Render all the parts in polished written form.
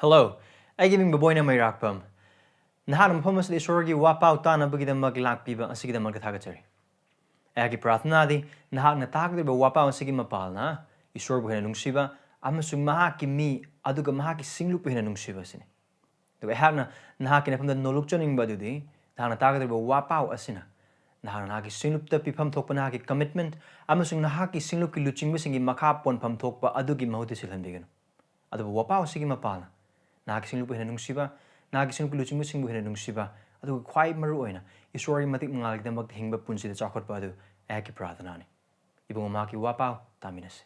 Hello, I give him Baboyna my rakpum. Naham Pomus de Sorgi wapau tana bugida maglak piba and sigida magatagatari. Agi Prathnadi, Nahak Natak de wapau and sigima palna, Isorbuhan Nungsiba, Amasum Mahaki me, Aduga Mahaki singlupihan Nungsibasini. The Wehana Nahakin from the Nolukchoning Badudi, Nahanataka de wapau asina. Nahanaki singlupta pipam tokpanaki commitment, Amasung Nahaki singluki luching missing in Makapon pam tokpa Adugi Mahotisilandigan. Adu wapau sigima palna. Nahakki singlupi hena nungsiba, nahakki singlupi luchingbu singbu hena nungsiba, adu kwai maru oina, isori matik mangaligdamag hingba punsida chakotba adu ayaki prathanani. Ibang umaki wapau taminasi.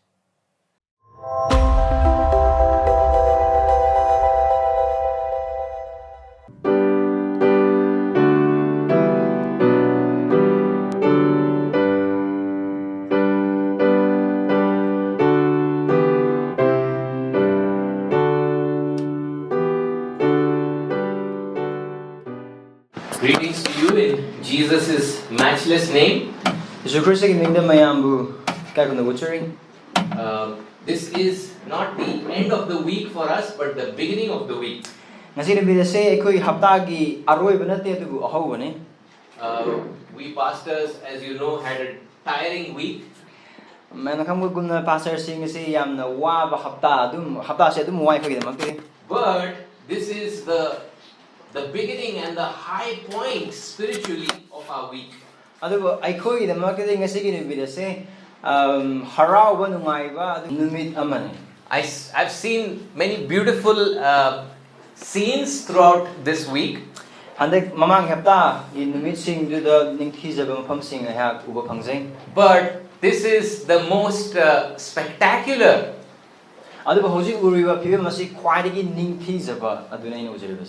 Greetings to you in Jesus' matchless name. This is not the end of the week for us, but the beginning of the week. We pastors, as you know, had a tiring week. But this is the beginning and the high point spiritually of our week. I've seen many beautiful scenes throughout this week. But this is the most spectacular.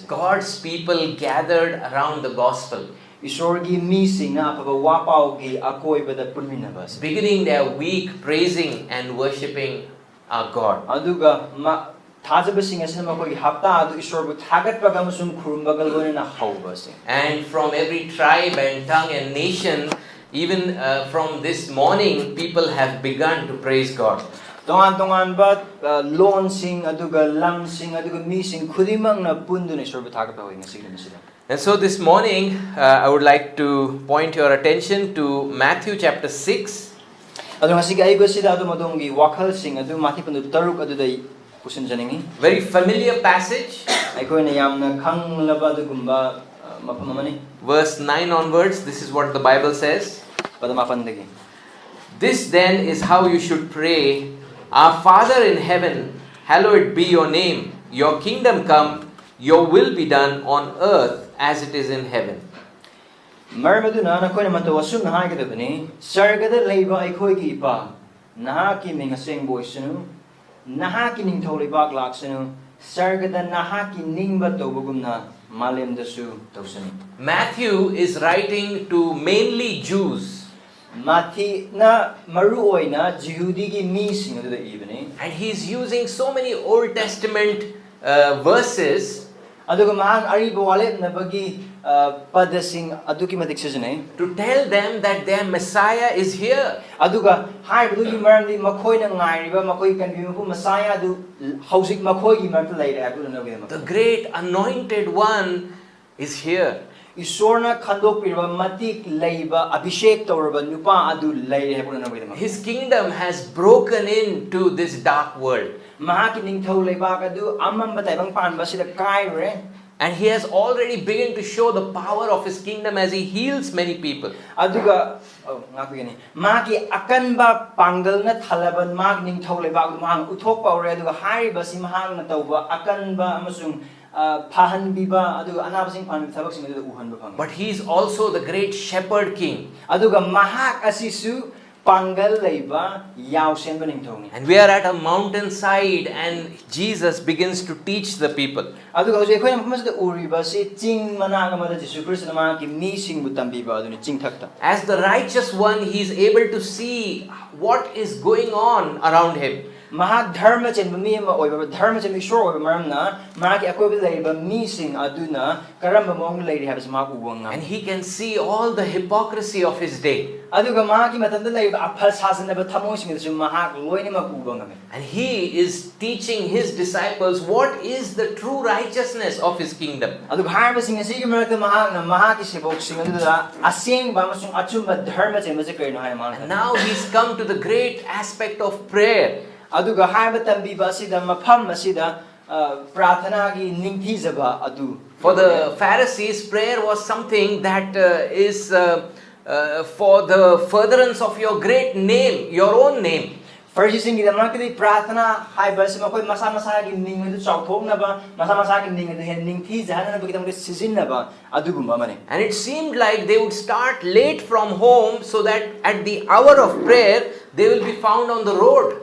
God's people gathered around the gospel, beginning their week praising and worshipping our God. And from every tribe and tongue and nation, even from this morning, people have begun to praise God. And so this morning, I would like to point your attention to Matthew chapter 6. Very familiar passage. Verse 9 onwards, this is what the Bible says. This then is how you should pray. Our Father in heaven, hallowed be your name. Your kingdom come, your will be done on earth as it is in heaven. Maram aduna nakhoina matou asumna haijagadabani. Sargada leiba eikhoigi ipa. Nahakki ming oisanu. Nahakki ningthou leibak laksanu. Sargada nahakki ningb toubagumna malemdasu tousanu. Matthew is writing to mainly Jews. And he's using so many Old Testament verses to tell them that their Messiah is here. The great anointed one is here. His kingdom has broken into this dark world. And he has already begun to show the power of his kingdom as he heals many people. But he is also the great shepherd king. And we are at a mountainside and Jesus begins to teach the people. As the righteous one, he is able to see what is going on around him. mahak dharma chen mi ma oi ba dharma chen mi shor oi maram na ma ki akoi ba ba mi sing aduna karam mong lei ri habs ma ubang And he can see all the hypocrisy of his day. aduga ma ki matam da lei ba aphal sasan ba thamoi sing su mahak loini ma ubang ame And he is teaching his disciples what is the true righteousness of his kingdom. aduga har ba sing asi ki ma ta mahak na mahak ki sebok sing adula aseng ba masung achum ba dharma chen ma je kai no hai ma And now he's come to the great aspect of prayer. aduga har ba tambi ba si da mafam asi da प्रार्थना की निंथी जबा अदु For the Pharisees, prayer was something that is for the furtherance of your great name, your own name. फर्जिसिंग की दमन के प्रार्थना हाय बस में कोई मसा मसा की निंग में चौथोक न बा मसा मसा की निंग में निंथी जहां न बगिदम के सीजन न बा अदुगुम बा And it seemed like they would start late from home so that at the hour of prayer they will be found on the road.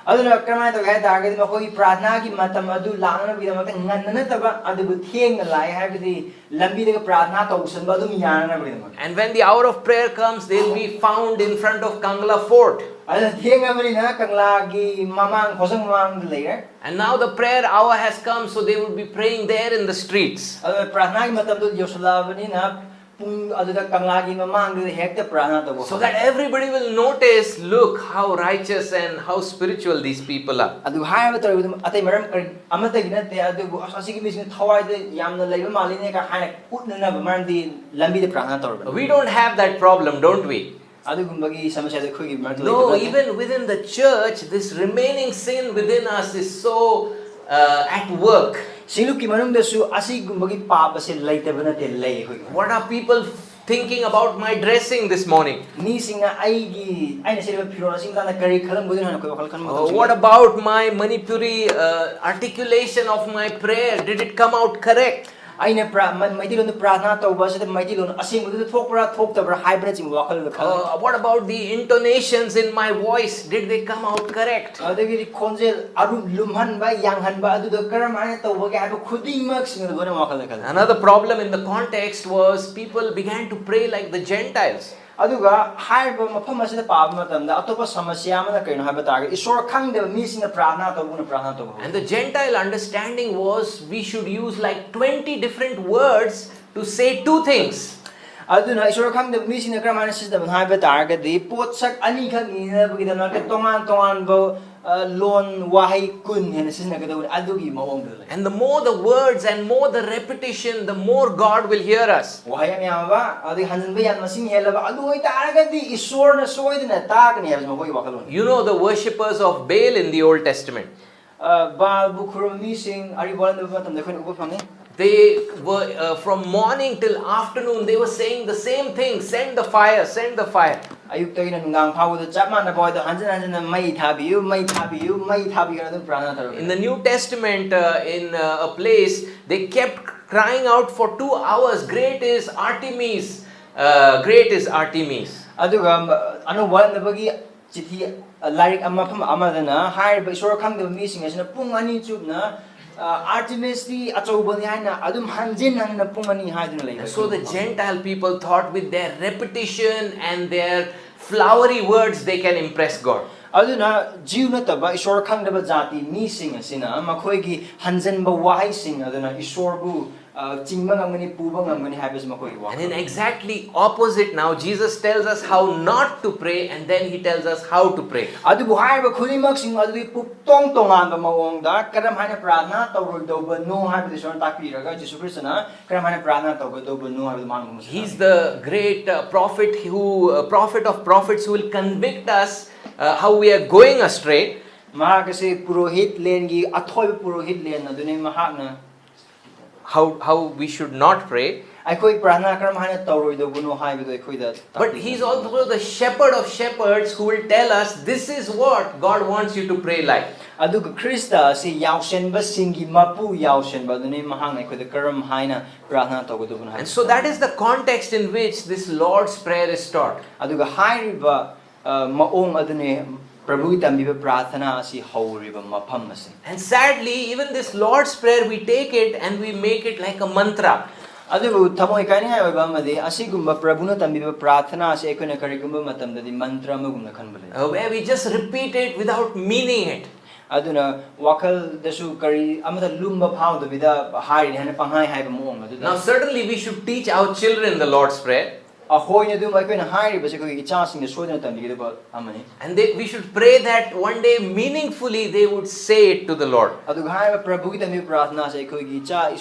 अदुना क्रमाय तो गए तागे में कोई प्रार्थना की मतम अदु लांगन बगिदम के ngन न तब अदु थिएंग लाय है कि लंबी दे प्रार्थना तो उसन बदुम यान न बगिदम And when the hour of prayer comes, they will be found in front of Kangla Fort. अदु थिएंग अमरी ना कंगला की ममांग खोसंग ममांग layer And now the prayer hour has come, so they would be praying there in the streets. अदु प्रार्थना की मतम तो योसला बनी ना पुंग अदु कंगला की ममांग दे हेक्ट प्रार्थना तो So that everybody will notice, look how righteous and how spiritual these people are. अदु हाय बत अतै मरम अमत गिन ते अदु असि की मिसिन थवाय दे यामना लेबा मालिने का हाय उटना मरम दि लंबी दे प्रार्थना तोर We don't have that problem, don't we? अदु गुंबगी समस्या दे खुगी मरम No, even within the church, this remaining sin within us is so at work. सिलु की मनुंग दसु असि गुंबगी पाप से लैते बनते लै खुगी What are people thinking about my dressing this morning? मी सिंगा आइगी आइना सेबा फिरोना सिंगा ना करी खलम गुदिन हन कोइ वखल खन What about my Manipuri articulation of my prayer? Did it come out correct? आइना मैति लोन प्रार्थना तौबा से मैति लोन असिंग गुदि थोकरा थोकतबरा हाइब्रा चिम वखल खल What about the intonations in my voice? Did they come out correct? अदगी खोंजेल अरु लुमहन बा यांगहन बा अदु द करम आने तौबा के आबो खुदिमक सिंग गोन वखल खल Another problem in the context was people began to pray like the Gentiles. अदुगा हाइबा मफम असिदा पाब मतमदा अतोपा समस्या मना कइनो हाइबा तागे ईश्वर खंगदेव मिसिंग प्रार्थना तौबुन प्रार्थना तौबु And the Gentile understanding was we should use like 20 different words to say two things. अदुना ईश्वर खंगदेव मिसिंग क्रमाने सिस्टम हाइबा तागदि पोत्सक अनि खंगिना बगिदना के तोंगान तोंगान बो लोन वाहै कुन हेन सिस्ना के दउन अदुगी मवंग And the more the words and more the repetition, the more God will hear us. वाहै याबा अदि हनजन बे यान मसिंग हेलबा अदु होय तागदि ईश्वर न सोइदना तागनि habeas मकोइ वखलोन You know the worshippers of Baal in the Old Testament. बाल बुखुर मिसिंग अरि बोलन मतम देखन उप fungi They were from morning till afternoon they were saying the same thing, send the fire, send the fire. अयुक्तगिन नुंगांग फावद चापमान बॉयद हंजन हंजन मई थाबियु मई थाबियु मई थाबिगन प्रार्थना तरो In the New Testament in a place they kept crying out for 2 hours, great is Artemis, great is Artemis. अदुगा अनु वन बगी चिथि like अमफम अमदना higher बेसोर खंगद missing असना पुंग अनि चुबना Artemis the achobani haina adum hanjin hanna pungani haiduna lei. So the Gentile people thought with their repetition and their flowery words they can impress God. अदुना जीव नतबा ईश्वर खंगदबा जाति मिसिंग असिना मखोइगी हंजन ब वाहै सिंग अदुना ईश्वरबु चिंगबा ngमनि पुबा ngमनि हाइबस मखोइ वा. And in exactly opposite now Jesus tells us how not to pray and then he tells us how to pray. अदु बुहाइबा खुलिमक सिंग अदुदि पुक्तोंग तोंगान ब मवंगदा करम हाइना प्रार्थना तौरदोबा no हाइबदि सोन ताकपिरगा जिसु क्रिस्टना करम हाइना प्रार्थना तौबदोबा no हाइबदि मानगुम. He's the great prophet prophet of prophets who will convict us how we are going astray. महाकसे पुरोहित लेनगी अथोय पुरोहित लेन अदुने महाकना how we should not pray. अखोइ प्रार्थना क्रम हाने तौरोइदोबुनो हाइबदो अखोइदा. But he's also the shepherd of shepherds who will tell us this is what God wants you to pray like. अदुग ख्रिस्ता से यावशनबा सिंगी मपु यावशनबा दुने महांग अखोइदा करम हाइना प्रार्थना तौगदोबुनो high. And so that is the context in which this Lord's prayer is taught. अदुग हाइरिबा मओंग अदुने प्रभु तंबिबा प्रार्थना असि हौरिबा मफम असे. And sadly even this Lord's prayer we take it and we make it like a mantra. Adubu thamoi kaini hai oiba amadi asigumba prabhuna tambiba prathana ase ekhoina karigumba matamdadi mantra amagumna khanbale. where we just repeat it without meaning it. Aduna wakal dasu kari amada lumba phawdabida hairi hana panghai haiba moong adu. Now certainly we should teach our children the Lord's Prayer. Ahoina dum ekhoina hairi base ko ichasing de sodana tambigiba amani. And we should pray that one day meaningfully they would say it to the Lord. Adu haiba prabhugi tambi prathana ase ekhoigi icha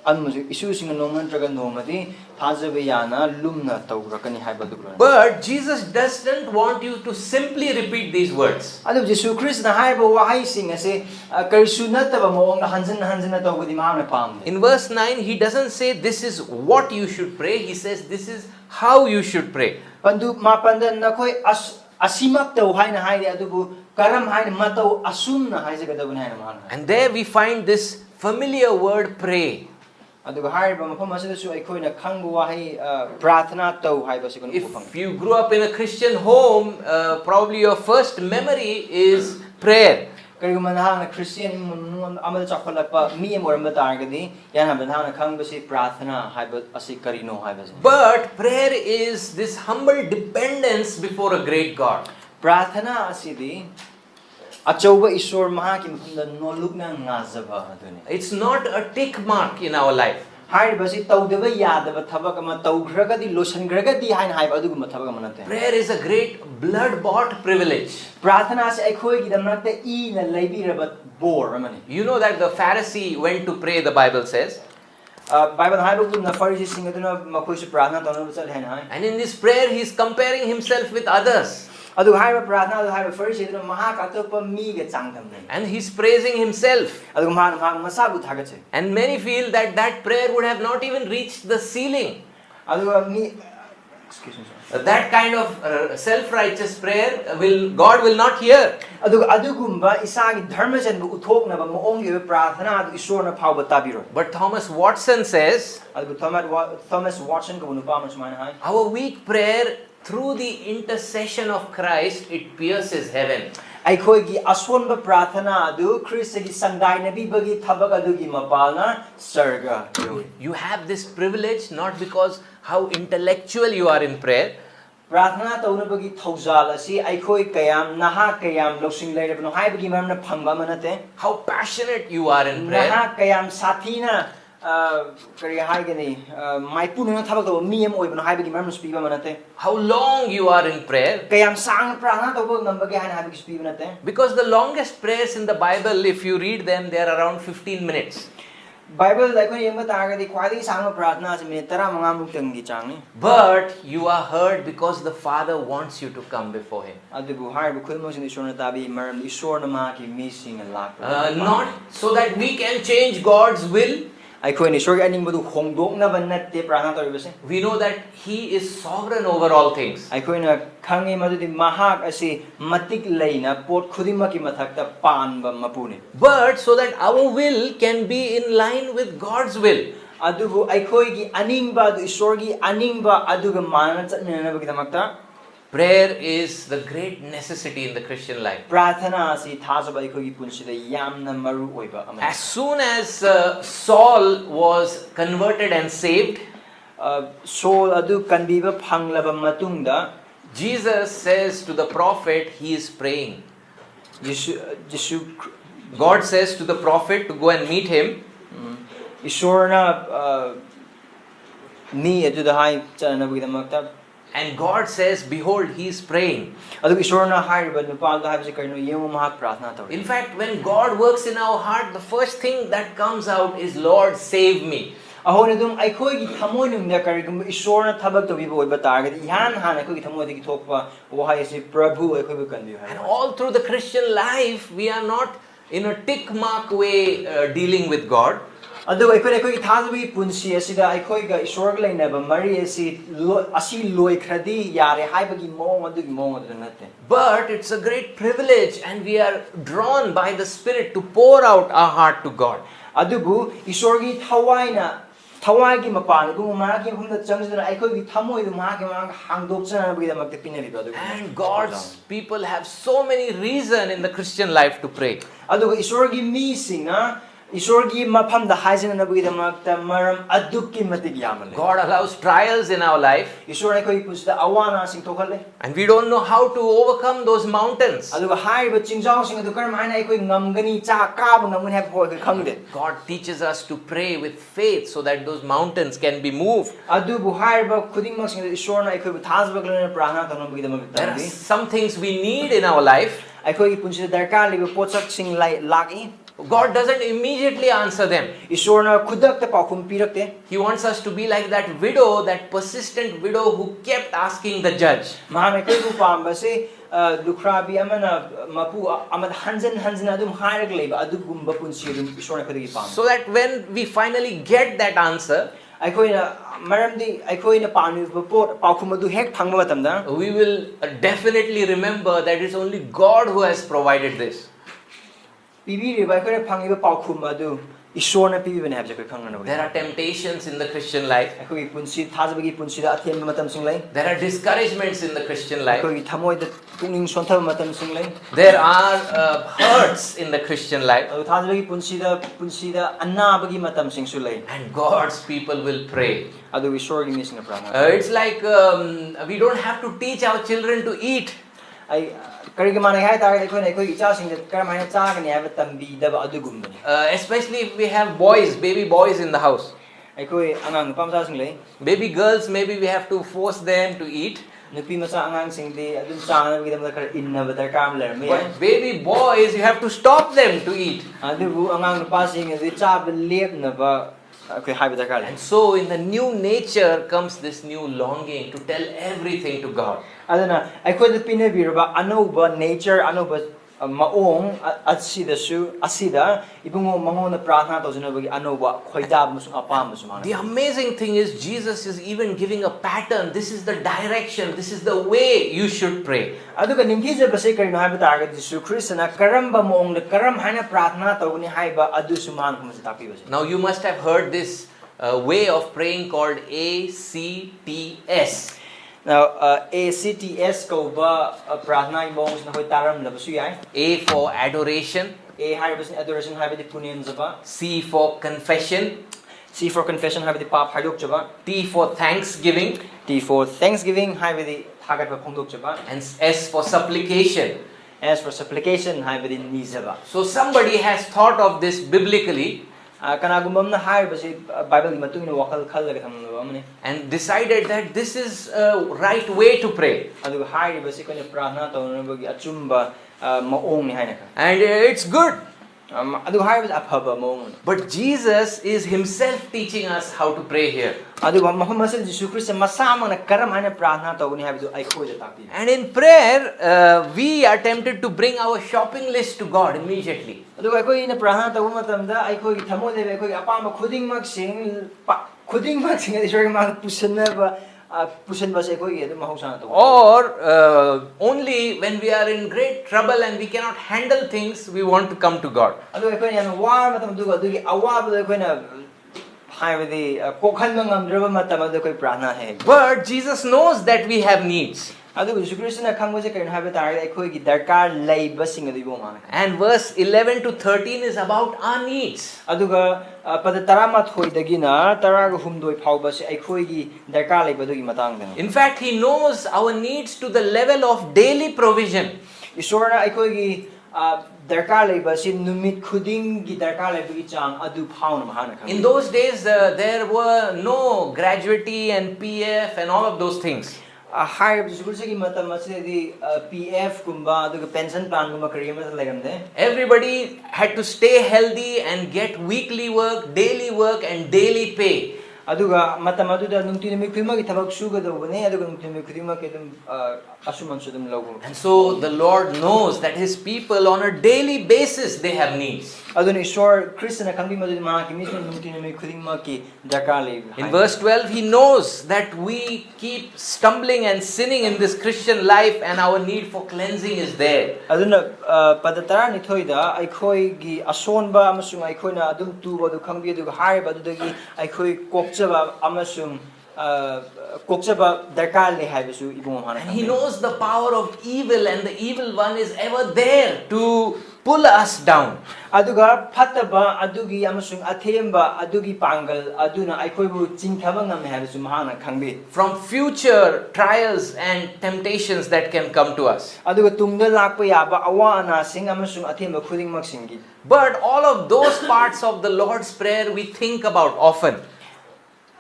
isu singa noman traga nomadi thajabe yana lumna tawrakani haiba dugla. But Jesus doesn't want you to simply repeat these words. Adu Jesu Christ na haiba wahai sing ase karisu nataba moong na hanjana tawgadi mahana pam. In verse 9 he doesn't say this is what you should pray, he says this is how you should pray. Pandu mapanda nakoi asimak taw haina haide adubu karam haina matou asumna haijagadabani haina mahana. And there we find this familiar word pray. Aduga haiba mafam asadasu aikhoina khangbu wahai prathana taw haiba sikon upang. If you grew up in a Christian home, probably your first memory is prayer. Kariguma nahang Christian amada chakholakpa mi amoramba targadi yan hamda nahang khangbasi prathana haiba asi karino haiba. But prayer is this humble dependence before a great God. Prathana asidi achauba ishwar mahaki mafamda nolukna ngazaba aduni. It's not a tick mark in our life. Hairibasi tawdaba yadaba thabak ama tawgragadi losangragadi haina haiba aduguma thabak amanate. Prayer is a great blood-bought privilege. Prathana ase eikhoigi damnakte I na leibiraba bor amani. You know that the Pharisee went to pray, the Bible says. Bible haiba na Pharisee singaduna makhoisu prathana tawna chal haina hai. And in this prayer he is comparing himself with others. Adu haiba prathana adu haiba Pharisee duna mahak atokpa mi ga changdamne. And he is praising himself. Adu mahak masabu thagache. And many feel that that prayer would have not even reached the ceiling. Adu mi excuse me sir. That kind of self-righteous prayer God will not hear. Adugumba isagi dharma janbu uthoknaba moong ge prathana adu ishwarna phawba tabiro. But Thomas Watson says, Adu Thomas Watson ko nupa masmana hai. our weak prayer through the intercession of Christ, it pierces heaven. Eikhoigi aswonba prathana adu Kristagi sangdai nabi bagi thabak adugi mapalna sarga. You have this privilege not because how intellectual you are in prayer, Prathana tawna bagi thaujal asi eikhoi kayam naha kayam losing leirabno haibagi mamna phangba manate. how passionate you are in prayer, Naha kayam sathina kari haigani maipuna thabak taw miyam oibno haibagi mamna spiba manate. how long you are in prayer. Kayam sang prathana tawba nambagi haina haibagi spiba manate. Because the longest prayers in the Bible, if you read them, they are around 15 minutes. Bible laikoi yemba targadi khwadai sangma prathana ase minute 15 muk tanggi changni. But you are heard because the Father wants you to come before Him. Adubu haibu khulmo sin ishwarna tabi maram ishwarna ma ki mi singa lak. Not so that we can change God's will. Aikhoini ishwarga aningbadu hongdokna ban natte prathana toribase. We know that He is sovereign over all things. Aikhoina khangi madudi mahak asi matik leina pot khudimaki mathakta panba mapuni. But so that our will can be in line with God's will. Adubu aikhoigi aningba adu ishwargi aningba aduga manana chatnina bagidamakta Prayer is the great necessity in the Christian life. prathana asi thajaba aikhoigi punsida yamna maru oiba amani. As soon as Saul was converted and saved, Saul adu kanbiba phanglaba matungda Jesus says to the prophet, he is praying. God says to the prophet to go and meet him. Ishwarna ni adu dahai chana bagidamakta. And God says, behold, he is praying. Adu ishwarna haiba nupal da haibse karno yemu mahak prathana tor. In fact, when God works in our heart, the first thing that comes out is, Lord, save me. Ahona dum aikhoigi thamoi nungna karigum ishwarna thabak tobiba oiba targadi ihan hana aikhoigi thamoi dagi thokpa wahai ase prabhu aikhoibu kanbiu hai. And all through the Christian life, we are not in a tick mark way dealing with God. Adu aikhoigi thajabi punsi asida aikhoiga ishwarga leinaba mari asi loikhradi yare haibagi mong adugi mong adu natte. But it's a great privilege and we are drawn by the Spirit to pour out our heart to God. Adubu ishwargi thawaina thawagi mapan gu magi humda changduna aikhoigi thamoi du magi mang hangdokchana bagidamakte pinariba adu. And God's people have so many reasons in the Christian life to pray. Aduga ishwargi mi singa Isorgi maphamda haijanabagidamagta maram adukki matig yamale. God allows trials in our life, Isor ekhoi pusida awana sing thokhale. and we don't know how to overcome those mountains. Aduga haiba chingjang sing adu karam haina ekhoi ngamgani cha kab ngamgani hab hoi khangde. God teaches us to pray with faith so that those mountains can be moved. Adu bu haiba khudingmak sing isor na ekhoi bu thasbaglana prana tanabagidamagta. There are some things we need in our life. Ekhoi punsida darkar liba pochak sing laki. God doesn't immediately answer them. Isor na khudakta paukhum pirakte. He wants us to be like that widow, that persistent widow who kept asking the judge. Maham ekhoi bu pamba se dukhrabi amana mapu amad hanjan adum hairag leiba adugumba punsi adum isor na khudagi pam. So that when we finally get that answer, Aikoina maramdi aikoina panu report paukhum adu hek phangba matamda we will definitely remember that it's only God who has provided this. pibi riba aikoina phangiba paukhum adu isor na pibi bane habja khangna There are temptations in the Christian life. aikogi punsi thasbagi punsi da athem matam sing lai There are discouragements in the Christian life. aikogi thamoi da pungning sonthab matam sing lai There are hurts in the Christian life. adu thasbagi punsi da annabagi matam sing su lai And God's people will pray. adu isor gi mising na prana It's like we don't have to teach our children to eat. ai karigi manai hai ta aikoina aikogi cha sing da karam haina cha gani haba tambi da adugum Especially if we have boys, baby boys in the house. aikoi angang pamsa sing lai Baby girls, maybe we have to force them to eat. nupi macha angang sing de adum chana gi dam kar inna ba darkar ler me But baby boys, you have to stop them to eat. adubu angang nupa sing adu cha ba lep na ba akai haiba darkar And so in the new nature comes this new longing to tell everything to God. aduna aikoi da pina birba anoba nature anoba maong asida ibungo mangona prarthana tawjana anoba khoida musung apam musumana The amazing thing is Jesus is even giving a pattern. This is the direction. This is the way you should pray. aduga ningthije base karino haiba targa jisu kristna karamba maong da karam haina prarthana tawni haiba adu suman kuma tapi base Now you must have heard this way of praying called ACTS. now ACTS ko ba prarthana imong na hoi taram labasu yai A for adoration, A haiba sin adoration haiba di punin jaba C for confession, C for confession haiba di pap haidok jaba T for thanksgiving, T for thanksgiving haiba di thagat ba phongdok jaba and S for supplication. S for supplication haiba di nizaba So somebody has thought of this biblically kanagumam na haiba si Bible di matungina wakal khallaga thamna amane and decided that this is a right way to pray. aduga haiba si kone prarthana tawna bagi achumba maong ni haina ka And it's good. aduga haiba aphaba maong But Jesus is himself teaching us how to pray here. aduga mahum masal jisu christ masama na karam haina prarthana tawni haiba du ai khoja takti And in prayer, we are tempted to bring our shopping list to God immediately. aduga ai koi na prarthana tawu matamda ai koi thamo de ai koi apama khudingmak sing isor ma pusanna ba pusan ba se koi adu mahusana tawu Or only when we are in great trouble and we cannot handle things, we want to come to God. aduga ai koi yana war matam duga adugi awab ai koi na haiba di kokhan ngamdraba matam adu koi prarthana hai But Jesus knows that we have needs. aduga jisu christ na khangbo je kain haiba tar ai koi gi darkar leiba sing adu bo mana And verse 11 to 13 is about our needs. aduga pada tarama thoi dagina taraga humdoi phauba se ai koi gi darkar leiba dugi matang da In fact, He knows our needs to the level of daily provision. isora ai koi gi darkar leiba si numit khuding gi darkar leiba gi chang adu phauna mahana khang In those days, there were no gratuity and PF and all of those things. higher jisu christ gi matam ase di PF kumba aduga pension plan guma kari ma lagamde Everybody had to stay healthy and get weekly work, daily work, and daily pay. aduga matam aduda nungti mi khima gi thabak suga do bane aduga nungti mi khima ke dum asuman sudum logo And so the Lord knows that His people on a daily basis they have needs. aduna isor kristna khambi madu ma ki misma nungti mi khima ki darkar le In verse 12, He knows that we keep stumbling and sinning in this Christian life and our need for cleansing is there. aduna padatara ni thoida aikhoi gi asonba amasung aikhoina adum tu bodu khangbi aduga hai badu dagi aikhoi kokchaba amasung kokchaba darkar le haibisu ibung hana And He knows the power of evil, and the evil one is ever there to pull us down. Aduga phataba adugi amasung athemba adugi pangal aduna aikhoibu chingthaba ngam habisu mahana khangbi. From future trials and temptations that can come to us. Aduga tungda lakpa yaba awa ana sing amasung athemba khudingmak singi. But all of those parts of the Lord's Prayer we think about often.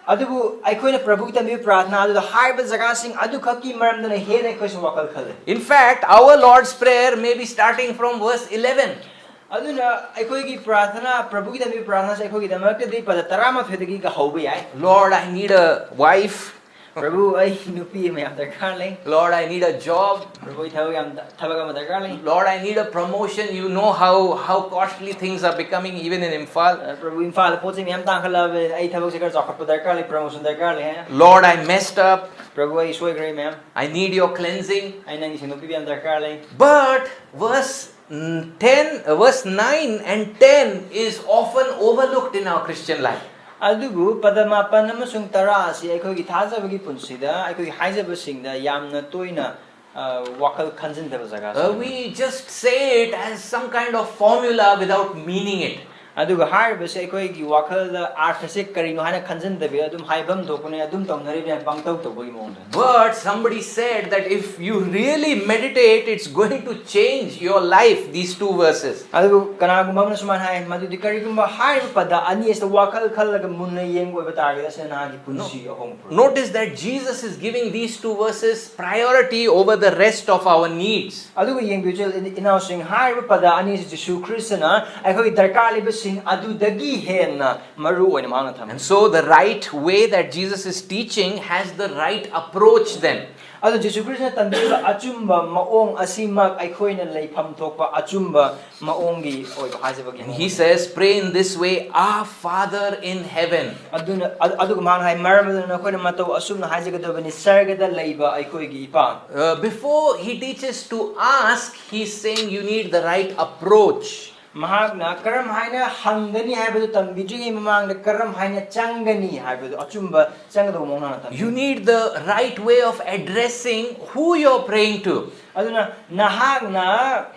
Adubu aikhoina prabhu tambi pratna adu haiba jaga sing adu khaki maramdana hena aikhoisu wakal khale. In fact, our Lord's Prayer may be starting from verse 11. Aduna aikhoigi prathana prabhu ki tambi prathana se aikhoigi damakte dei pada tarama phedagi ka hoba yai. Lord, I need a wife. Prabhu ai nupi me am darkar lai. Lord, I need a job. Prabhu thaw am thabaga ma darkar lai. Lord, I need a promotion. You know how costly things are becoming even in Imphal. Prabhu Imphal pochi me am tangkhala ai thabak se kar chakhat pa darkar lai promotion darkar lai hai. Lord, I messed up. Prabhu ai soi gre me am. I need your cleansing. Ai nang si nupi am darkar lai. But verse 9 and 10 is often overlooked in our Christian life. Adugu padamapan amasung tara si aikhoigi thajabagi punsida aikhoigi haijaba singda yamna toina wakal khanjindaba jaga. We just say it as some kind of formula without meaning it. Aduga haribase aikhoigi wakalda artha se karino haina khanjindabe adum haibam dokune adum tongnari be pangtau tobagi mongda. But somebody said that if you really meditate, it's going to change your life, these two verses. Adugu kanagumba na suman hai madudi karigumba hariba pada ani esta wakal khallaga munna yengbo ba targa sena gi punsi ahong. Notice that Jesus is giving these two verses priority over the rest of our needs. Adugu yengbichel inaw sing hariba pada ani Jesu Kristna aikhoigi darkar liba And so the right way that Jesus is teaching has the right approach then. Adu Jesu Krishna tandiba achumba maong asimak aikhoina leifam thokpa achumba maongi oiba hajabagi. And he says, pray in this way, our Father in heaven. Aduna aduga mang hai maramdana koina matou asumna haijagadabani Sargada leiba eikhoigi ipa. Before he teaches to ask, he's saying you need the right approach. Mahagna karam haina hangani haibadu tambijigi mamangda karam haina changani haibadu achumba changadu mongna tam. You need the right way of addressing who you're praying to. Aduna nahagna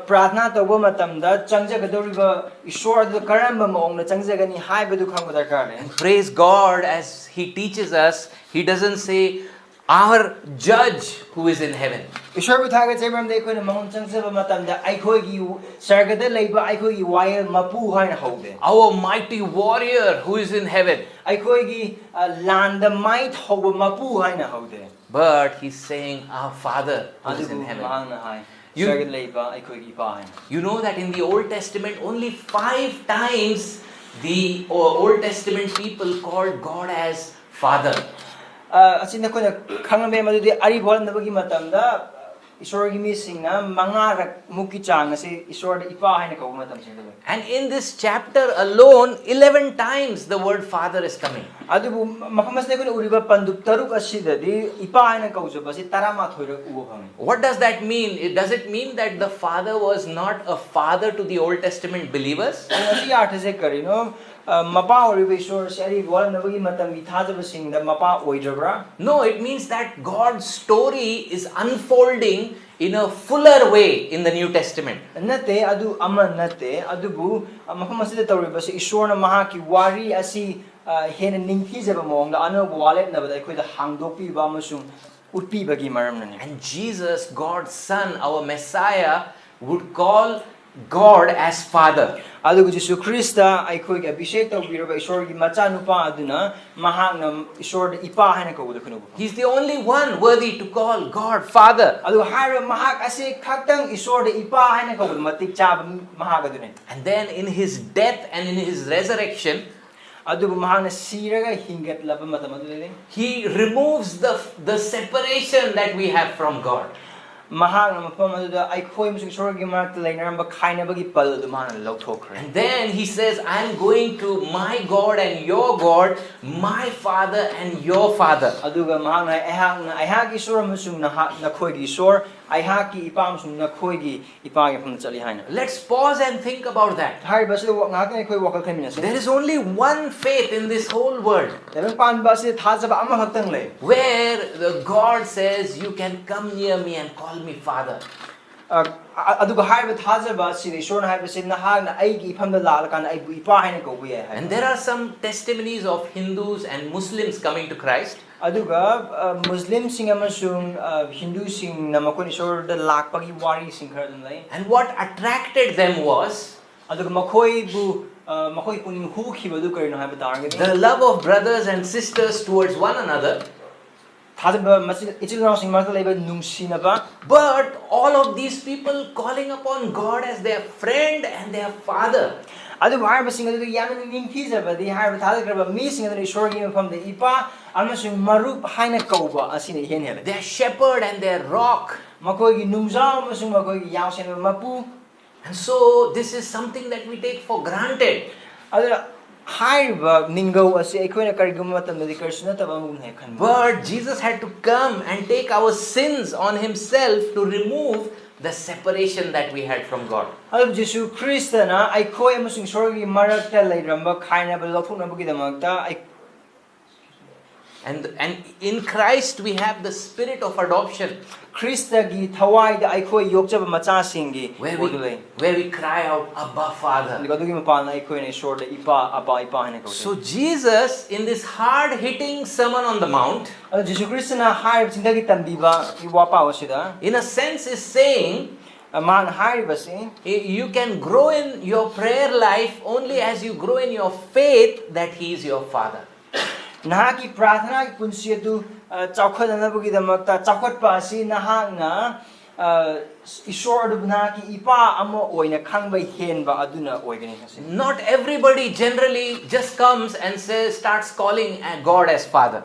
prathna tawba matamda changjagadoriba ishwarda karamba maongna changjagani haibadu khangba darkar ne. Praise God, as he teaches us, he doesn't say our judge who is in heaven. Ishwar buthaga chebram de koina mahon changsaba matamda aikhoigi sargada leiba aikhoigi wayal mapu haina haude. Our mighty warrior who is in heaven. Aikhoigi landa might hoba mapu haina haude. But he's saying our Father who is in heaven. You know that in the Old Testament only 5 times the Old Testament people called God as Father. Asina koina khangame madudi ari bolandabagi matamda ishwargi mi singna mangarak muki chang ase ishwarda ipa haina kaw matam singda. And in this chapter alone 11 times the word Father is coming. Adubu mafamasne koina uriba panduk taruk asidadi ipa haina kawjaba se tarama thoira ubo bhangi. What does that mean? Does it mean that the Father was not a father to the Old Testament believers? Asi artha se karino mapa uriba ishwar se ari bolandabagi matam gi thajaba singda mapa oidabra. No, it means that God's story is unfolding in a fuller way in the New Testament. Nate adu ama nate adubu mafamasida tawriba se ishwarna mahaki wari asi hena ningthi jaba mongda ano wallet na bada koida hangdopi ba amasung utpi bagi maramnani. And Jesus, God's Son, our Messiah, would call God as Father. Adugu Jesu Krista aikhoigi abhishek tawbiraba ishwargi macha nupa aduna mahakna ishwarda ipa haina kawda khunu. He's the only one worthy to call God Father. Adu haira mahak ase khaktang ishwarda ipa haina kawda matik chaba mahak adune. And then in his death and in his resurrection, Adugu mahakna siraga hingat laba matam adune. he removes the separation that we have from God. Mahakna mapam aduda aikhoi musing ishwargi marakta lainaramba khainabagi pal adu mahakna lauthokre. And then he says, I'm going to my God and your God, my Father and your Father. Aduga mahakna aihak ishwar musung nakhoigi ishwar aihaki ipa musung nakhoigi ipa ge pham chali haina. Let's pause and think about that. Hari basi ngakna aikhoi wakal khaminase. There is only one faith in this whole world, Devang pan basi thajaba ama khaktang le. where the God says, you can come near me and call me Father. aduga haiba thajaba si ishorna haiba si nahagna aigi ifamda lalakana aibu ipa haina kaubu ye. And there are some testimonies of Hindus and Muslims coming to Christ. Aduga Muslim sing amasung Hindu sing na makon ishorda lakpagi wari sing khara dum lai. And what attracted them was Aduga makhoi bu makhoi puning hu khiba du karino haiba tarangani. the love of brothers and sisters towards one another. Thajaba masil ichil na sing marta laiba nungsina ba. But all of these people calling upon God as their friend and their father. Adu haiba sing adu yaman ningthijaba di haiba thadakraba mi sing adu ishorgi mafam de ipa amasung marup haina kauba asina hen hele. Their shepherd and their rock. Makhoi gi nungjaw amasung makhoi gi yawsen mapu. And so this is something that we take for granted. Adu haiba ningthou ase eikhoina karigum matam de karsuna taba mun he khan. But Jesus had to come and take our sins on himself to remove the separation that we had from God. Adu Jesu Christ na aikhoi amasung sorgi marakta leiramba khaina ba lothuna bugi damakta And in Christ we have the spirit of adoption. Krista gi thawai da aikhoi yokjaba macha singi Where we cry out, Abba, Father. Adugi mapana aikhoi ne shor da ipa apa ipa haina kauta. So Jesus, in this hard-hitting Sermon on the Mount, Adu Jesu Christ na haib chindagi tambiba I wapa wasida in a sense is saying, man haiba sin you can grow in your prayer life only as you grow in your faith that He is your Father. Nahakki prathana ki punsi adu chaukhadana bugi damakta chaukhatpa asi nahakna ishor adu nahakki ipa ama oina khangbai henba aduna oigani hasi. Not everybody generally just comes and starts calling God as Father.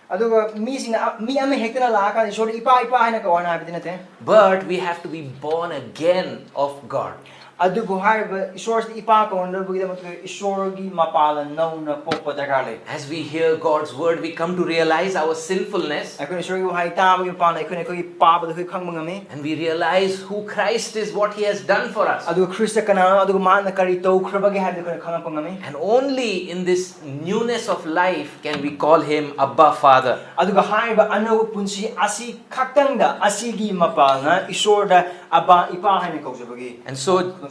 Aduga mi ama hektana laka ishor ipa haina kawana habidina te. But we have to be born again of God. Adugo haiba ishor ipa ko onda bugi damakta ishor gi mapala nauna pokpa dagarle. As we hear God's word, we come to realize our sinfulness. Aikoi ishor gi hai ta bugi pana aikoi ko pa ba ko khangmangami. And we realize who Christ is, what He has done for us. Adugo Krista kana adugo man kari to khrabagi habi ko khangapangami. And only in this newness of life can we call Him Abba, Father. Aduga haiba anaw punsi asi khaktangda asigi mapalna ishor da aba ipa haina kaujabagi. And so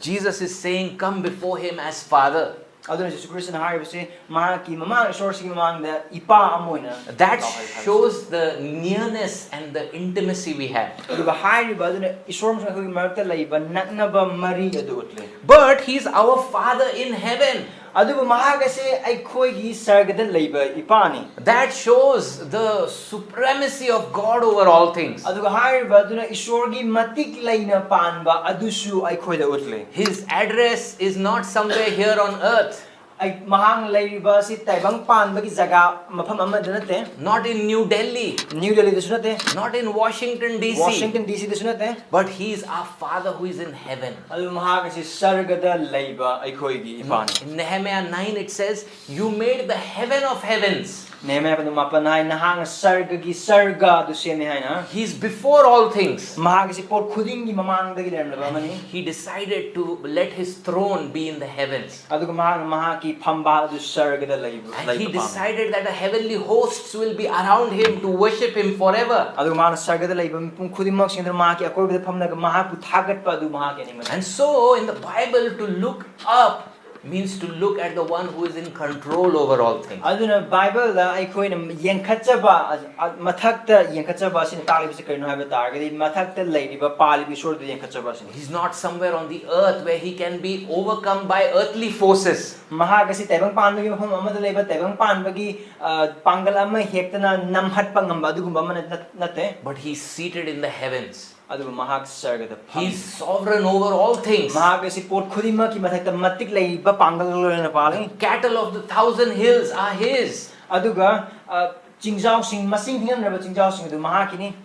Jesus is saying, come before Him as Father. Aduna Jesu Christ na haiba se mahaki mama ishor sigi mamang da ipa amoina. That shows the nearness and the intimacy we have. Aduga haiba aduna ishor mo ko marakta laiba naknaba mari adu utle. But He's our Father in heaven. Aduga mahaga se eikhoigi sargada leiba ipani. That shows the supremacy of God over all things. Aduga haiba aduna ishor gi matik laina panba adusu eikhoida utle. His address is not somewhere here on earth. Ai mahang leiba si taibang panba gi jaga mafam ama danate. Not in New Delhi. New Delhi dasunate. Not in Washington DC. Washington DC dasunate. But He is our Father who is in heaven. Adu mahaga si sargada leiba eikhoigi ipani. In Nehemiah 9 it says, you made the heaven of heavens. Nehemiah panu mapanai nahang sarga gi sarga du semi haina. He is before all things. Mahaga si por khuding gi mamang dagi lerna mani. He decided to let His throne be in the heavens. Aduga mahaki phamba du sargada leiba. And He decided that the heavenly hosts will be around Him to worship Him forever. Aduga mahana sargada leiba pung khudimak sindra mahaki akorbida phamna ga mahapu thagatpa du mahaki ani. And so in the Bible, to look up means to look at the one who is in control over all things. Aduna Bible da aikhoina yenkhatchaba mathakta yenkhatchaba sin talibi se karino haiba targadi mathakta leiba palibi shor du yenkhatchaba sin. He's not somewhere on the earth where He can be overcome by earthly forces. Mahagasi taibang panbagi mafam amada leiba taibang panbagi pangal ama hektana namhatpa ngamba adugumba man nate. But He's seated in the heavens. Aduga mahag sargada. He's sovereign over all things. Mahagasi pot khudima ki mathakta matik leiba pangal lorena pali. Cattle of the 1,000 hills are His. Aduga jingjao sing masing thingam raba jingjao sing du mahakini.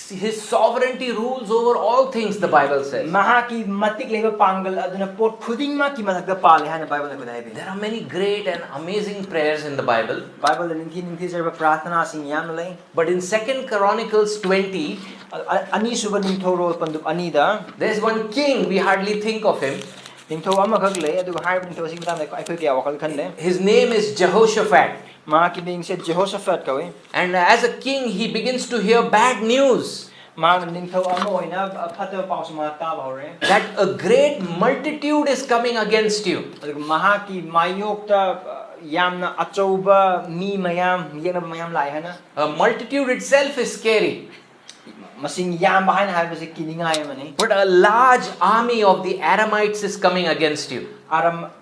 His sovereignty rules over all things, the Bible says. Mahaki matik leiba pangal aduna pot khudingma ki mathakta pali hana Bible na kudai. There are many great and amazing prayers in the Bible. Bible da ningthi serba prathana sing yam lai. But in 2 Chronicles 20, ani suba ningthou ro pandup ani da there's one king, we hardly think of him. ningthou ama khak le aduga haib ningthou sing tam ai khoi kya wakal khan le. His name is Jehoshaphat. Mahaki being said Jehoshaphat kawe. And as a king, he begins to hear bad news. ꯃꯥꯅ ꯅꯤꯡꯊꯧ ꯑꯃ ꯑꯣꯏꯅ ꯐꯠꯇꯕ ꯄꯥꯎꯁꯨ ꯃꯥ ꯇꯥꯕ ꯍꯧꯔꯦ that a great multitude is coming against you. ꯑꯗꯨꯒ ꯃꯍꯥꯛꯀꯤ ꯃꯥꯌꯣꯛꯇ ꯌꯥꯝꯅ ꯑꯆꯧꯕ ꯃꯤ ꯃꯌꯥꯝ ꯌꯦꯛꯅꯕ ꯃꯌꯥꯝ ꯂꯥꯛꯑꯦ ꯍꯥꯏꯅ A multitude itself is scary. ꯃꯁꯤꯡ ꯌꯥꯝꯕ ꯍꯥꯏꯅ ꯍꯥꯏꯕꯁꯤ ꯀꯤꯅꯤꯡꯉꯥꯏ ꯑꯃꯅꯤ But a large army of the Aramites is coming against you.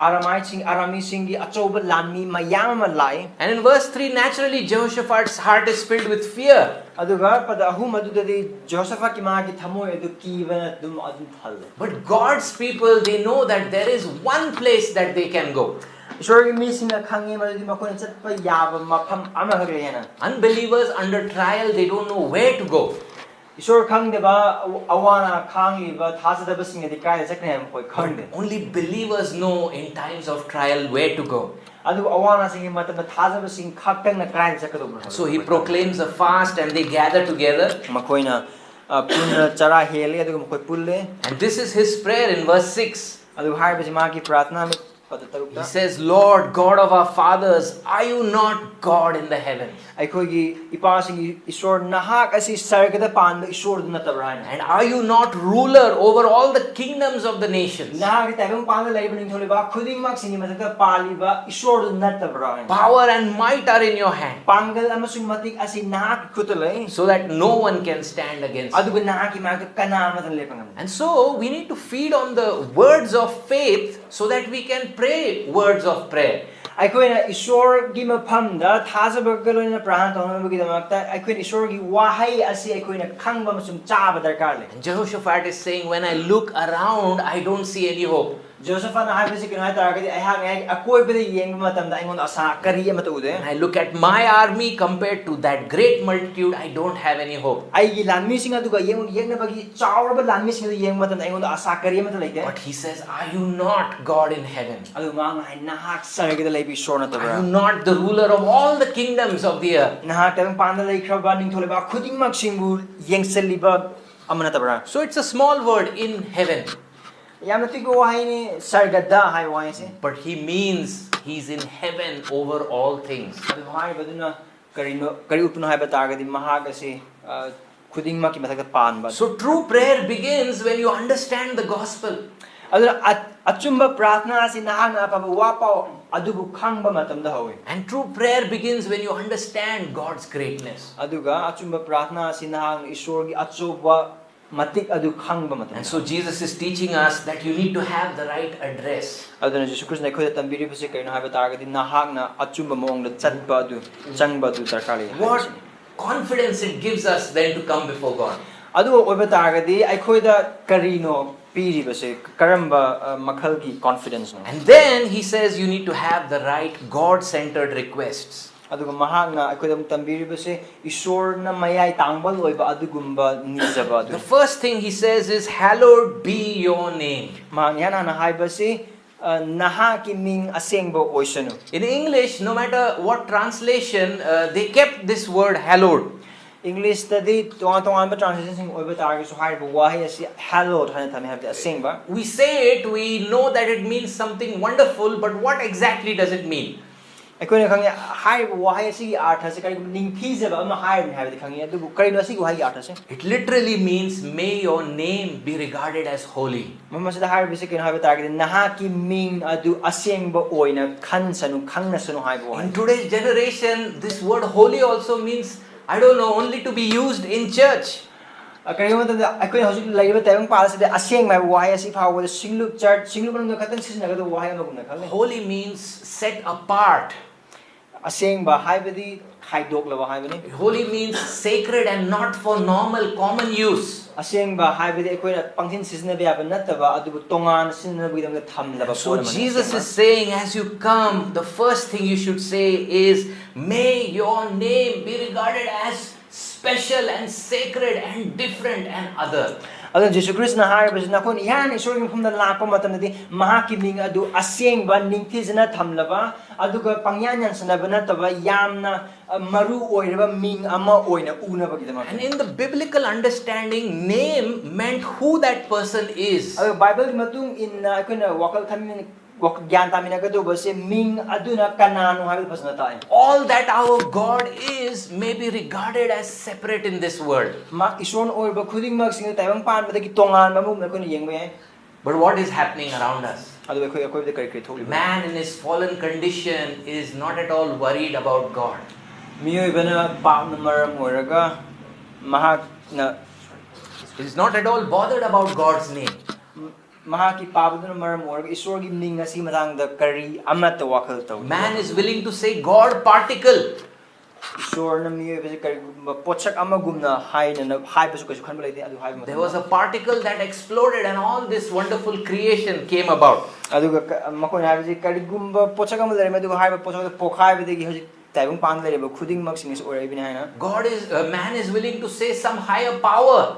ꯑꯔꯥꯃꯤꯁꯤꯡꯒꯤ ꯑꯆꯧꯕ ꯂꯥꯟꯃꯤ ꯃꯌꯥꯝ ꯑꯃ ꯂꯥꯛꯑꯦ And in verse 3, naturally, Jehoshaphat's heart is filled with fear. ꯑꯗꯨꯒ ꯄꯗ ꯑꯍꯨꯝ ꯑꯗꯨꯗꯗꯤ ꯖꯣꯁꯦꯐꯀꯤ ꯃꯥꯒꯤ ꯊꯃꯣꯏ ꯑꯗꯨ ꯀꯤꯕꯅ ꯑꯗꯨꯝ ꯊꯜꯂꯦ But God's people, they know that there is one place that they can go. ꯏꯁꯣꯔꯒꯤ ꯃꯤꯁꯤꯡꯅ ꯈꯪꯉꯤ ꯃꯗꯨꯗꯤ ꯃꯈꯣꯏꯅ ꯆꯠꯄ ꯌꯥꯕ ꯃꯐꯝ ꯑꯃꯈꯛ ꯂꯩꯌꯦꯅ Unbelievers under trial, they don't know where to go. ꯏꯁꯣꯔ ꯈꯪꯗꯕ ꯑꯋꯥꯅ ꯈꯥꯡꯂꯤꯕ ꯊꯥꯖꯗꯕꯁꯤꯡꯅꯗꯤ ꯀꯥꯏꯗ ꯆꯠꯀꯅꯤ ꯍꯥꯏꯕ ꯃꯈꯣꯏ ꯈꯪꯗꯦ Only believers know in times of trial where to go. ꯑꯗꯨꯕꯨ ꯑꯋꯥꯅꯁꯤꯡꯒꯤ ꯃꯇꯝꯗ ꯊꯥꯖꯕꯁꯤꯡ ꯈꯛꯇꯪꯅ ꯀꯥꯏꯗ ꯆꯠꯀꯗꯧꯕꯅꯣ So he proclaims a fast and they gather together. ꯃꯈꯣꯏꯅ ꯄꯨꯟꯅ ꯆꯔꯥ ꯍꯦꯜꯂꯦ ꯑꯗꯨꯒ ꯃꯈꯣꯏ ꯄꯨꯜꯂꯦ And this is his prayer in verse 6. ꯑꯗꯨ ꯍꯥꯏꯕꯁꯤ ꯃꯥꯒꯤ ꯄ꯭ꯔꯥꯊꯅꯥ ꯄꯗ He ꯇꯔꯨꯛꯇ says, Lord, God of our fathers, are you not God in the heavens? ꯑꯩꯈꯣꯏꯒꯤ ꯏꯄꯥꯁꯤꯡꯒꯤ ꯏꯁꯣꯔ ꯅꯍꯥꯛ ꯑꯁꯤ ꯁꯔꯒꯗ ꯄꯥꯟꯕ ꯏꯁꯣꯔꯗꯨ ꯅꯠꯇꯕ꯭ꯔꯥ ꯍꯥꯏꯅ And are you not ruler over all the kingdoms of the nations? ꯅꯍꯥꯛꯀꯤ ꯇꯥꯏꯕꯪꯄꯥꯟꯗ ꯂꯩꯕ ꯅꯤꯡꯊꯧ ꯂꯩꯕꯥꯛ ꯈꯨꯗꯤꯡꯃꯛꯁꯤꯡꯒꯤ ꯃꯊꯛꯇ ꯄꯥꯜꯂꯤꯕ ꯏꯁꯣꯔꯗꯨ ꯅꯠꯇꯕ꯭ꯔꯥ ꯍꯥꯏꯅ Power and might are in your hand, ꯄꯥꯡꯒꯜ ꯑꯃꯁꯨꯡ ꯃꯇꯤꯛ ꯑꯁꯤ ꯅꯍꯥꯛꯀꯤ ꯈꯨꯠꯇ ꯂꯩ so that no one can stand against you. ꯑꯗꯨꯒ ꯅꯍꯥꯛꯀꯤ ꯃꯥꯌꯣꯛꯇ ꯀꯅꯥ ꯑꯃꯠꯇ ꯂꯦꯞꯄ ꯉꯝꯗꯦ And so we need to feed on the words of faith so that we can pray words of prayer. ꯑꯩꯈꯣꯏꯅ ꯏꯁꯣꯔꯒꯤ ꯃꯐꯝꯗ ꯊꯥꯖꯕꯒ ꯂꯣꯏꯅꯅ ꯄ꯭ꯔꯥꯊꯅꯥ ꯇꯧꯅꯕꯒꯤꯗꯃꯛꯇ ꯑꯩꯈꯣꯏꯅ ꯏꯁꯣꯔꯒꯤ ꯋꯥꯍꯩ ꯑꯁꯤ ꯑꯩꯈꯣꯏꯅ ꯈꯪꯕ ꯑꯃꯁꯨꯡ ꯆꯥꯕ ꯗꯔꯀꯥꯔ ꯂꯩ And Jehoshaphat is saying, when I look around, I don't see any hope. ꯖꯣꯁꯦꯐꯅ ꯍꯥꯏꯕꯁꯤ ꯀꯩꯅꯣ ꯍꯥꯏꯇꯥꯔꯒꯗꯤ ꯑꯩꯍꯥꯛꯅ ꯑꯀꯣꯏꯕꯗ ꯌꯦꯡꯕ ꯃꯇꯝꯗ ꯑꯩꯉꯣꯟꯗ ꯑꯁꯥ ꯀꯔꯤ ꯑꯃꯠꯇ ꯎꯗꯦ When I look at my army compared to that great multitude, I don't have any hope. ꯑꯩꯒꯤ ꯂꯥꯟꯃꯤꯁꯤꯡ ꯑꯗꯨꯒ ꯌꯦꯛꯅꯕꯒꯤ ꯆꯥꯎꯔꯕ ꯂꯥꯟꯃꯤꯁꯤꯡ ꯑꯗꯨ ꯌꯦꯡꯕ ꯃꯇꯝꯗ ꯑꯩꯉꯣꯟꯗ ꯑꯁꯥ ꯀꯔꯤ ꯑꯃꯠꯇ ꯂꯩꯇꯦ But he says, are you not God in heaven? ꯑꯗꯨ ꯃꯥꯅ ꯍꯥꯏ ꯅꯍꯥꯛ ꯁꯔꯒꯗ ꯂꯩꯕ ꯏꯁꯣꯔ Are ꯅꯠꯇꯕ꯭ꯔꯥ you not the ruler of all the kingdoms of the earth? ꯅꯍꯥꯛ ꯇꯥꯏꯕꯪꯄꯥꯟꯗ ꯂꯩꯈ꯭ꯔꯕ ꯅꯤꯡꯊꯧ ꯂꯩꯕꯥꯛ ꯈꯨꯗꯤꯡꯃꯛꯁꯤꯡꯕꯨ ꯌꯦꯡꯁꯤꯜꯂꯤꯕ ꯑꯃ ꯅꯠꯇꯕ꯭ꯔꯥ So it's a small word, in heaven. ꯌꯥꯝꯅ ꯄꯤꯛꯄ ꯋꯥꯍꯩꯅꯤ ꯁꯔꯒꯗ ꯍꯥꯏꯕ ꯋꯥꯍꯩꯁꯦ But he means he's in heaven over all things. ꯑꯗꯨ ꯍꯥꯏꯕꯗꯨꯅ ꯀꯔꯤ ꯎꯠꯄꯅꯣ ꯍꯥꯏꯕ ꯇꯥꯔꯒꯗꯤ ꯃꯍꯥꯛ ꯑꯁꯤ ꯈꯨꯗꯤꯡꯃꯛꯀꯤ ꯃꯊꯛꯇ ꯄꯥꯟꯕ So true prayer begins when you understand the gospel. ꯑꯗꯨꯅ ꯑꯆꯨꯝꯕ ꯄ꯭ꯔꯥꯊꯅꯥ ꯑꯁꯤ ꯅꯍꯥꯛꯅ ꯑꯐꯕ ꯋꯥ ꯄꯥꯎ ꯑꯗꯨꯕꯨ ꯈꯪꯕ ꯃꯇꯝꯗ ꯍꯧꯏ And true prayer begins when you understand God's greatness. ꯑꯗꯨꯒ ꯑꯆꯨꯝꯕ ꯄ꯭ꯔꯥꯊꯅꯥ ꯑꯁꯤ ꯅꯍꯥꯛꯅ ꯏꯁꯣꯔꯒꯤ ꯑꯆꯧꯕ ꯃꯇꯤꯛ ꯑꯗꯨ ꯈꯪꯕ ꯃꯇꯝꯗ And so Jesus is teaching us that you need to have the right address. ꯑꯗꯨꯅ ꯖꯤꯁꯨ ꯈ꯭ꯔꯤꯁꯅ ꯑꯩꯈꯣꯏꯗ ꯇꯝꯕꯤꯔꯤꯕꯁꯤ ꯀꯩꯅꯣ ꯍꯥꯏꯕ ꯇꯥꯔꯒꯗꯤ ꯅꯍꯥꯛꯅ ꯑꯆꯨꯝꯕ ꯃꯑꯣꯡꯗ ꯆꯠꯄ ꯑꯗꯨ ꯆꯪꯕ ꯑꯗꯨ ꯗꯔꯀꯥꯔ ꯂꯩ What confidence it gives us then to come before God. ꯑꯗꯨ ꯑꯣꯏꯕ ꯇꯥꯔꯒꯗꯤ ꯑꯩꯈꯣꯏꯗ ꯀꯔꯤꯅꯣ ꯄꯤꯔꯤꯕꯁꯦ ꯀꯔꯝꯕ ꯃꯈꯜꯒꯤ ꯀꯣꯟꯐꯤꯗꯦꯟꯁꯅꯣ And then he says you need to have the right God-centered requests. ꯑꯗꯨꯒ ꯃꯍꯥꯛꯅ ꯑꯩꯈꯣꯏꯗ ꯇꯝꯕꯤꯔꯤꯕꯁꯦ ꯏꯁꯣꯔꯅ ꯃꯌꯥꯏ ꯇꯥꯡꯕ ꯑꯣꯏꯕ ꯑꯗꯨꯒꯨꯝꯕ ꯅꯤꯖꯕ ꯑꯗꯨ The first thing he says is, hallowed be your name. ꯃꯍꯥꯛꯅ ꯏꯍꯥꯟ ꯍꯥꯟꯅ ꯍꯥꯏꯕꯁꯤ ꯅꯍꯥꯛꯀꯤ ꯃꯤꯡ ꯑꯁꯦꯡꯕ ꯑꯣꯏꯁꯅꯨ In English, no matter what translation, they kept this word hallowed. ꯏꯪꯂꯤꯁꯇꯗꯤ ꯇꯣꯉꯥꯟ ꯇꯣꯉꯥꯟꯕ ꯇ꯭ꯔꯥꯟꯁꯂꯦꯁꯟꯁꯤꯡ ꯑꯣꯏꯕ ꯇꯥꯔꯒꯁꯨ ꯍꯥꯏꯔꯤꯕ ꯋꯥꯍꯩ ꯑꯁꯤ hallowed ꯍꯥꯏꯅ ꯊꯝꯃꯤ ꯍꯥꯏꯕꯗꯤ ꯑꯁꯦꯡꯕ We say it, we know that it means something wonderful, but what exactly does it mean? ꯑꯩꯈꯣꯏꯅ ꯈꯪꯉꯦ ꯍꯥꯏꯔꯤꯕ ꯋꯥꯍꯩ ꯑꯁꯤꯒꯤ ꯑꯥꯔꯊꯁꯦ ꯀꯔꯤꯒꯨꯝꯕ ꯅꯤꯡꯊꯤꯖꯕ ꯑꯃ ꯍꯥꯏꯔꯤꯕꯅꯤ ꯍꯥꯏꯕꯗꯤ ꯈꯪꯉꯤ ꯑꯗꯨꯕꯨ ꯀꯔꯤꯅꯣ ꯑꯁꯤꯒꯤ ꯋꯥꯍꯩꯒꯤ ꯑꯥꯔꯊꯁꯦ It literally means, may your name be regarded as holy. ꯃꯐꯝ ꯑꯁꯤꯗ ꯍꯥꯏꯔꯤꯕꯁꯤ ꯀꯩꯅꯣ ꯍꯥꯏꯕ ꯇꯥꯔꯒꯗꯤ ꯅꯍꯥꯛꯀꯤ ꯃꯤꯡ ꯑꯗꯨ ꯑꯁꯦꯡꯕ ꯑꯣꯏꯅ khансanu ꯈꯪꯅꯁꯅꯨ ꯍꯥꯏꯕ ꯋꯥꯍꯩ In today's generation, this word holy also means, I don't know, only to be used in church. ꯀꯔꯤꯒꯨꯝꯕ ꯃꯇꯝꯗ ꯑꯩꯈꯣꯏꯅ ꯍꯧꯖꯤꯛ ꯂꯩꯔꯤꯕ ꯇꯥꯏꯕꯪꯄꯥꯟ ꯑꯁꯤꯗ ꯑꯁꯦꯡꯕ ꯍꯥꯏꯕ ꯋꯥꯍꯩ ꯑꯁꯤ ꯐꯥꯎꯕꯗ ꯁꯤꯡꯂꯨꯞ ꯃꯅꯨꯡꯗ ꯈꯛꯇꯪ ꯁꯤꯖꯤꯟꯅꯒꯗꯕ ꯋꯥꯍꯩ ꯑꯃꯒꯨꯝꯅ ꯈꯜꯂꯤ Holy means set apart. ꯑꯁꯦꯡꯕ ꯍꯥꯏꯕꯗꯤ ꯈꯥꯏꯗꯣꯛꯂꯕ ꯍꯥꯏꯕꯅꯤ Holy means sacred and not for normal common use. ꯑꯁꯦꯡꯕ ꯍꯥꯏꯕꯗꯤ ꯑꯩꯈꯣꯏꯅ ꯄꯪꯊꯤꯟ ꯁꯤꯖꯤꯟꯅꯕ ꯌꯥꯕ ꯅꯠꯇꯕ ꯑꯗꯨꯕꯨ ꯇꯣꯉꯥꯟꯅ ꯁꯤꯖꯤꯟꯅꯕꯒꯤꯗꯃꯛꯇ ꯊꯝꯂꯕ So Jesus is saying, as you come, the first thing you should say is, may your name be regarded as special and sacred and different and other. ꯑꯗꯨꯅ ꯖꯤꯁꯨ ꯈ꯭ꯔꯤꯁꯅ ꯍꯥꯏꯔꯤꯕꯁꯤ ꯅꯈꯣꯏꯅ ꯏꯍꯥꯟ ꯏꯁꯣꯔꯒꯤ ꯃꯐꯝꯗ ꯂꯥꯛꯄ ꯃꯇꯝꯗꯗꯤ ꯃꯍꯥꯛꯀꯤ ꯃꯤꯡ ꯑꯗꯨ ꯑꯁꯦꯡꯕ ꯅꯤꯡꯊꯤꯖꯅ ꯊꯝꯂꯕ ꯑꯗꯨꯒ ꯄꯪꯌꯥꯟ ꯌꯥꯟꯁꯤꯟꯅꯕ ꯅꯠꯇꯕ ꯌꯥꯝꯅ ꯃꯔꯨ ꯑꯣꯏꯔꯕ ꯃꯤꯡ ꯑꯃ ꯑꯣꯏꯅ ꯎꯅꯕꯒꯤꯗꯃꯛ And in the biblical understanding, name meant who that person is. ꯑꯗꯨꯒ ꯕꯥꯏꯕꯜꯒꯤ ꯃꯇꯨꯡ ꯏꯟꯅ ꯑꯩꯈꯣꯏꯅ ꯋꯥꯈꯜ ꯈꯟꯃꯤꯟꯅ gyan taminagadubah si ming aduna kanano habil pasna tayo. All that our God is may be regarded as separate in this world. Mak ison or ba khuding mag singa tayong pan ba ki tongan ba mo na kun yeng ba. But what is happening around us? Adu akoy de kay tholi. Man in his fallen condition is not at all worried about God. Miyoy ba na pa na maram oraga mahak na He is not at all bothered about God's name. mahaki pabado na maram oraga isor gi ming nga si matang da kari amat ta wakal taw. Man is willing to say God particle. Isor na miyoy ba si kari potsak amagum na hay na hay pa su kasu khan balay adu hay mo. There was a particle that exploded and all this wonderful creation came about. Adu makon hay si kari gumba potsak am lare ma du hay ba potsak pokhay ba de gi hoji tayong pan lare ba khuding mag sing is or ay binay na. Man is willing to say some higher power.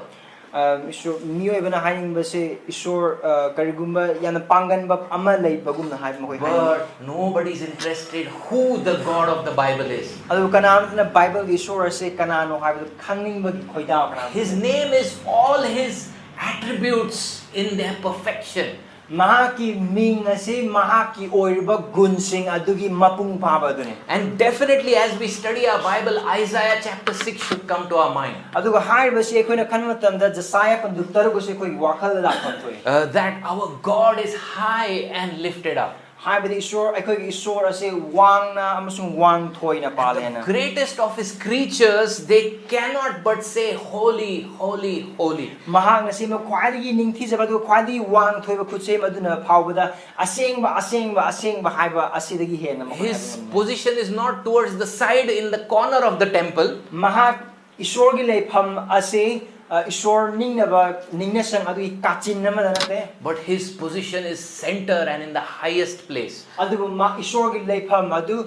Isor miyoy ba na haying ba si isor karigumba yan pangan ba ama leibagum na hay mo koy hay. But nobody is interested who the God of the Bible is. Adu kanano na Bible isor si kanano hay ba khangning ba koy daw kanano. His name is all his attributes in their perfection. Mahaki ming si mahaki oirba gunsing adugi mapung paba dun. And definitely as we study our Bible, Isaiah chapter 6 should come to our mind. Aduga hay ba si koy na kanmatam da Josiah pandutar ko si koy wakal la kantoy. That our God is high and lifted up. Hay ba di isor ay koy isor si wang na amasung wang toy na pala na. Greatest of his creatures, they cannot but say holy, holy, holy. Mahang na si mo kwadi ningthi sa badu kwadi wang toy ba kutse maduna pawda asengba hay ba asidagi hen na mo. His position is not towards the side in the corner of the temple. Mahak isor gi lepham ase isor ningna ba ningna sang adu kachin na madanate. But his position is center and in the highest place. Adu ma isor gi lepham adu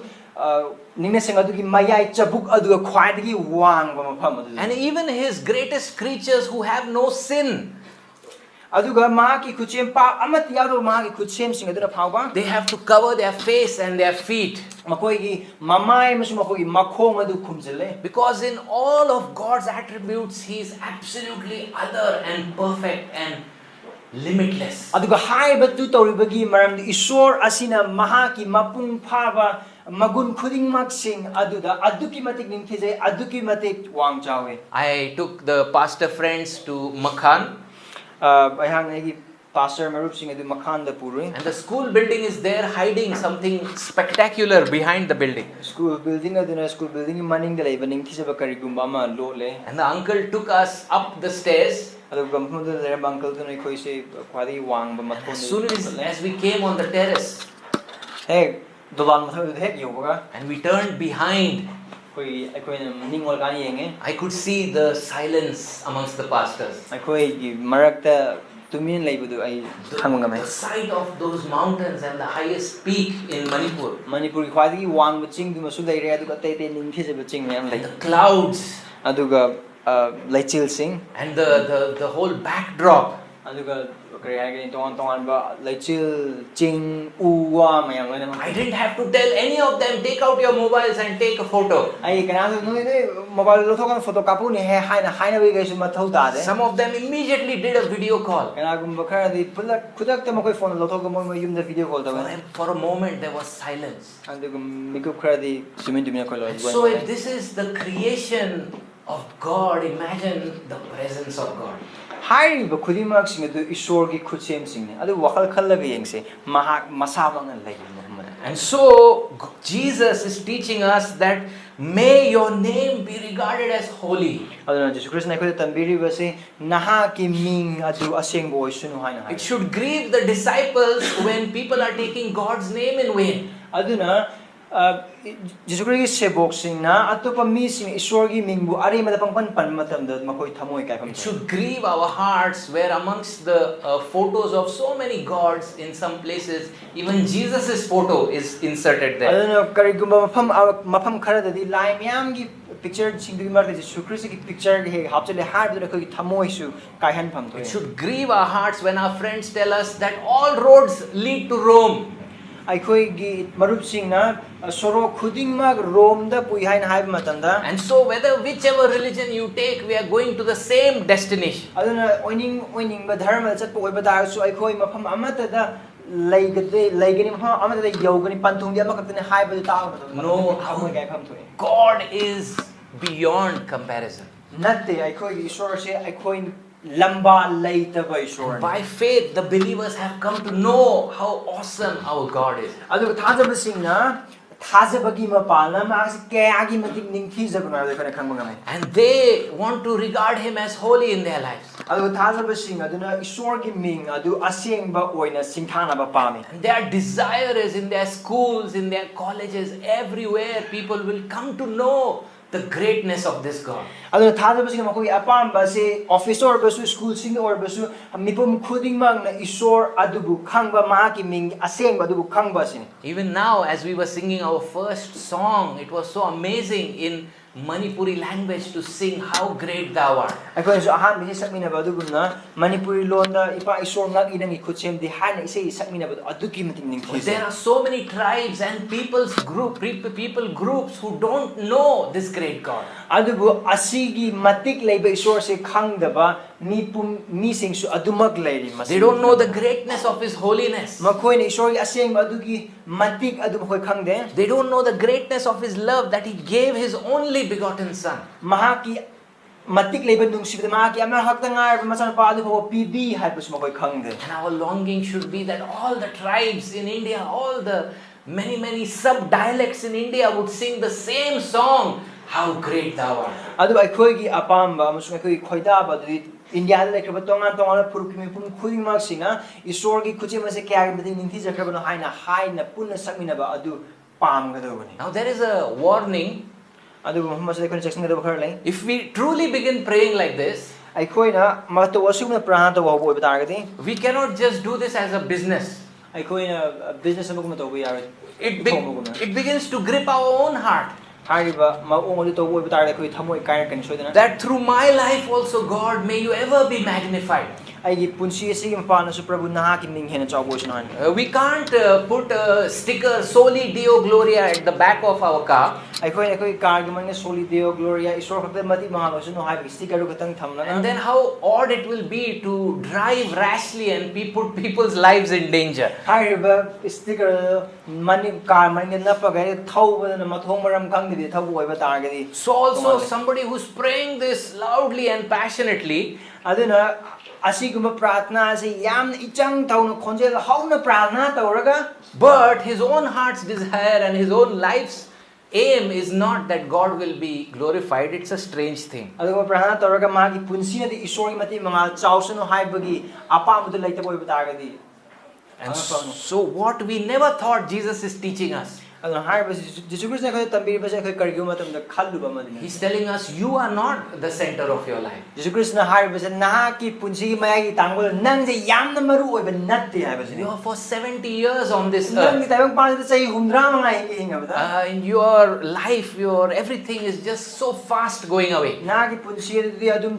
ningna sang adu gi mayai chabuk adu khwai wang ba mapham adu. And even his greatest creatures who have no sin, Aduga ma ki kuchem pa amat yado ma ki kuchem sing adu na phawba. they have to cover their face and their feet. Makoi gi mamai masu makoi makhong adu khumjele. Because in all of God's attributes, he is absolutely other and perfect and limitless. Aduga hai batu toribagi maram di isor asina maha ki mapung phaba magun khuding mak sing aduda aduki matik ningthije aduki matik wang chawe. I took the pastor friends to Makhan, Ayang nagi pastor marup sing adu makhan da purui. and the school building is there hiding something spectacular behind the building. School building aduna school building maning da leiba ningthije ba karigumba ma lo le. And the uncle took us up the stairs. Adu gampun da lera uncle tu nei khoi se khwadi wang ba mathon. As soon as we came on the terrace Hey dolan mathon du hek yoga and we turned behind, khoi akoi na ningol kan yenge. I could see the silence amongst the pastors. Akoi gi marakta tumin leibudu ai khangam The sight of those mountains and the highest peak in Manipur. Manipur ki khwadi wang ba ching du masu leire adu ka te ningthije ba ching myam And lai. the clouds Aduga laichil sing and the whole backdrop. aduga kare hage tongan ba laichil ching uwa mayang na I didn't have to tell any of them, take out your mobiles and take a photo. ai kana no mobile lo thokan photo kapu ni he haina we gaisu mathau ta de Some of them immediately did a video call. kana gum bakara di pulak khudak ta makoi phone lo thokan mo yum da video call ta ba For a moment there was silence. aduga mikup khara di sumin dumia ko lo So if this is the creation of God, imagine the presence of God. hai ba khudimak sing adu isor gi khutchem sing ne adu wakal khalla ga yengse mahak masaba ngal lai muhammad. And so Jesus is teaching us that may your name be regarded as holy. Aduna Jesus Christ na ko tambiri ba si Nahakki ming adu asengba oisanu haina hai. It should grieve the disciples when people are taking God's name in vain. Aduna Jesus Christ sebok sing na atopa mi sing isor gi mingbu ari ma pangpan pan matam da makoi thamoi kai pham. It should grieve our hearts where amongst the photos of so many gods in some places, even Jesus' photo is inserted there. Aduna karigumba mafam khara da di lai myam gi picture sing du mar da Jesus Christ gi picture he hapchale har da ko thamoi su kai han pham to. It should grieve our hearts when our friends tell us that all roads lead to Rome. Aikoi gi marup sing na soro khuding mag rom da pui hain haib matanda. And so whichever religion you take, we are going to the same destination. Aduna oining ba dharma chat po ba da su aikoi mafam amata da laigani mafam amada yogani panthungdi amakatne haibadu taawna No, amoi gai pham thoi God is beyond comparison. natte aikhoi ishwar se aikhoi lamba leitaba ishwar By faith, the believers have come to know how awesome our God is. adu thajabasingna thajabagi mapalna maasi kayagi matik ningthi jabna khana khangba ngai And they want to regard Him as holy in their lives. adu thajabasing aduna ishwar gi ming adu asengba oina singthana ba pami And their desire is in their schools, in their colleges, everywhere people will come to know the greatness of this God. aduna thajabasing makoi apamba se office or basu school sing or basu mipum khuding mang na ishwar adubu khangba ma ki ming asengba adubu khangba sin Even now, as we were singing our first song, it was so amazing in Manipuri language to sing how great thou art. aikhoi so ahan bi sakmina ba adugumna manipuri londa ipa ishwar ngak inangi khutchem di han isei sakmina ba aduki matik ningthi There are so many tribes and people groups who don't know this great God. adubu asigi matik leiba ishwar se khangdaba mipum mising su adumak leiri mas They don't know the greatness of His holiness. makhoi ne ishwar gi aseng adugi matik adu makhoi khangde They don't know the greatness of His love that He gave His only begotten Son. mahaki matik leiba nungsibda mahaki amna hakta ngai masan pa adu ko pb haibus makhoi khangde And our longing should be that all the tribes in India, all the many sub-dialects in India would sing the same song, how great thou art. adu aikhoi gi apamba amasung aikhoi khoida ba du India la lekraba tongan purukimi pum khuding mak singa ishwar gi khuchema se kya gi ningthi jakraba no haina punna sakmina ba adu pam ga do bani Now there is a warning. adu Muhammad sallallahu alaihi wasallam ga khar lai If we truly begin praying like this, aikhoina mato wasugna prana to wa boi batagati we cannot just do this as a business. aikhoina business amaguma to boi yar It begins to grip our own heart. hariba maong adu to boi batagati khoi thamoi kai kan soidana That through my life also, God, may you ever be magnified. aigi punsi ase gi mapana su prabhu Nahakki ning hena chawbo sunan We can't put a sticker Soli Deo Gloria at the back of our car. aikoi car gi mane soli deo gloria ishwar khakte mati mahalo su no hai sticker ru katang thamna And then how odd it will be to drive rashly and put people's lives in danger. hariba sticker mani car mane na pa ga thauba na mathong maram kang di thau boi ba targadi So also somebody who's praying this loudly and passionately, aduna asiguma pratna ase yam ichang tauna khonjel hauna pratna tauraga but his own heart's desire and his own life's aim is not that God will be glorified. It's a strange thing. aduma pratna tauraga magi punsina di ishwar gi mati mangal chawsunu haibagi apamudu leita boi ba targadi And so what we never thought Jesus is teaching us. aduna hariba Jesus Christ na khoi tambir ba se khoi kargiu matam da khallu ba madina He's telling us you are not the center of your life. Jesus Christ na hariba se Nahakki punsi gi mayagi tangol nang je yamna maru oi ba natte haiba se You are for 70 years on this nang earth. gi taibang pa se sai humdra manga hinga ba In your life, your everything is just so fast going away. Nahakki punsi di adum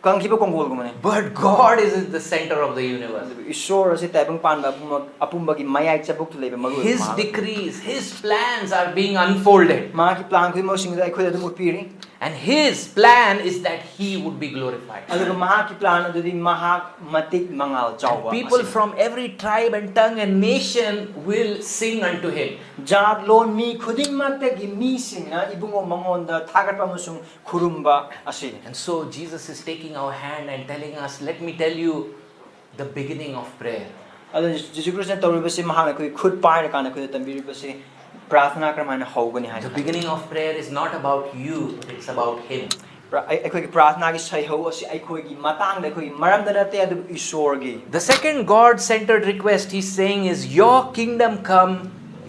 kangkiba kongol gumane But God is the center of the universe. ishwar ase taibang pan ba apumba gi mayai chabuk leiba maru His decrees, His plans are being unfolded. magi plan khoi mo sing da khoi adum upiri And His plan is that He would be glorified. aduga mahaki plan adudi mahak matik mangal chawba People from every tribe and tongue and nation will sing unto Him. jat lon mi khuding makta gi mi singna ibungo mangon da thagat pa musung khurumba ase And so Jesus is taking our hand and telling us, let me tell you the beginning of prayer. adu Jesus Christ na tawriba se mahana khoi khud pai ra kana khoi tambiriba se प्रार्थना क्रममा हौगनी हाय The beginning of prayer is not about you, it's about Him. अखोगी प्रार्थना की सही हो असि अखोगी मतांग अखोगी मरम दनते अदु ईश्वर गी The second God-centered request He's saying is, your kingdom come,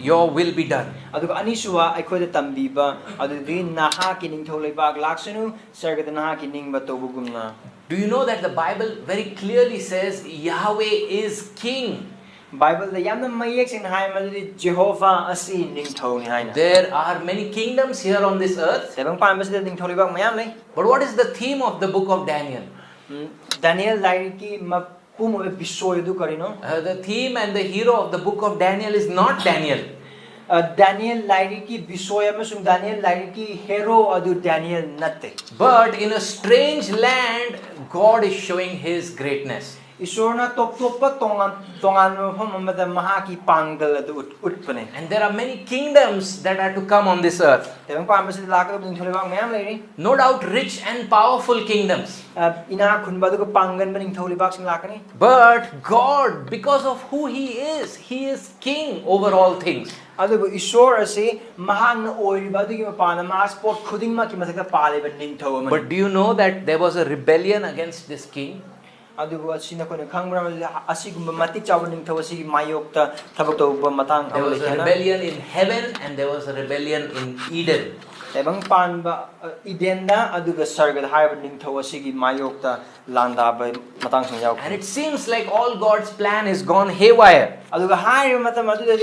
your will be done. अदु अनिसुवा अखोद तंबीबा अदु दि नाहाकी निंगथौ लेबाक लाक्सनु सरगद नाहाकी निंब toubagumna. Do you know that the Bible very clearly says Yahweh is king? Bible da yamna mayek sin hay madudi Jehovah asi ningthou ni hayna. There are many kingdoms here on this earth. Sebang pambas da ningthou lebak mayam lay. But what is the theme of the book of Daniel? Daniel lai ki mapum obe bisoy du karino. The theme and the hero of the book of Daniel is not Daniel. Daniel lai ki bisoy amasung Daniel lai ki hero adu Daniel natte. But in a strange land, God is showing His greatness. Isorna top pa tongan mafam amada mahaki panggal adu utpane. And there are many kingdoms that are to come on this earth. Tebang pambasi lakad ningtholibak mayam leiri. No doubt rich and powerful kingdoms. Ina khunba du pangan ba ningtholibak sing lakani. But God, because of who He is king over all things. Adugo Isor ase mahang oiriba du gi mapana ma sport khudingma ki mathakta pale ba ningthou amani. But do you know that there was a rebellion against this king? Adugo asina ko khangbra asigumba matik chaw ningthou asigi mayokta thabak tawba matang There was a rebellion in heaven and there was a rebellion in Eden. Tebang panba idenda aduga sargada haiba ningthou asigi mayokta landa ba matang sing yaw. And it seems like all God's plan is gone haywire. Aduga haiba matam adudi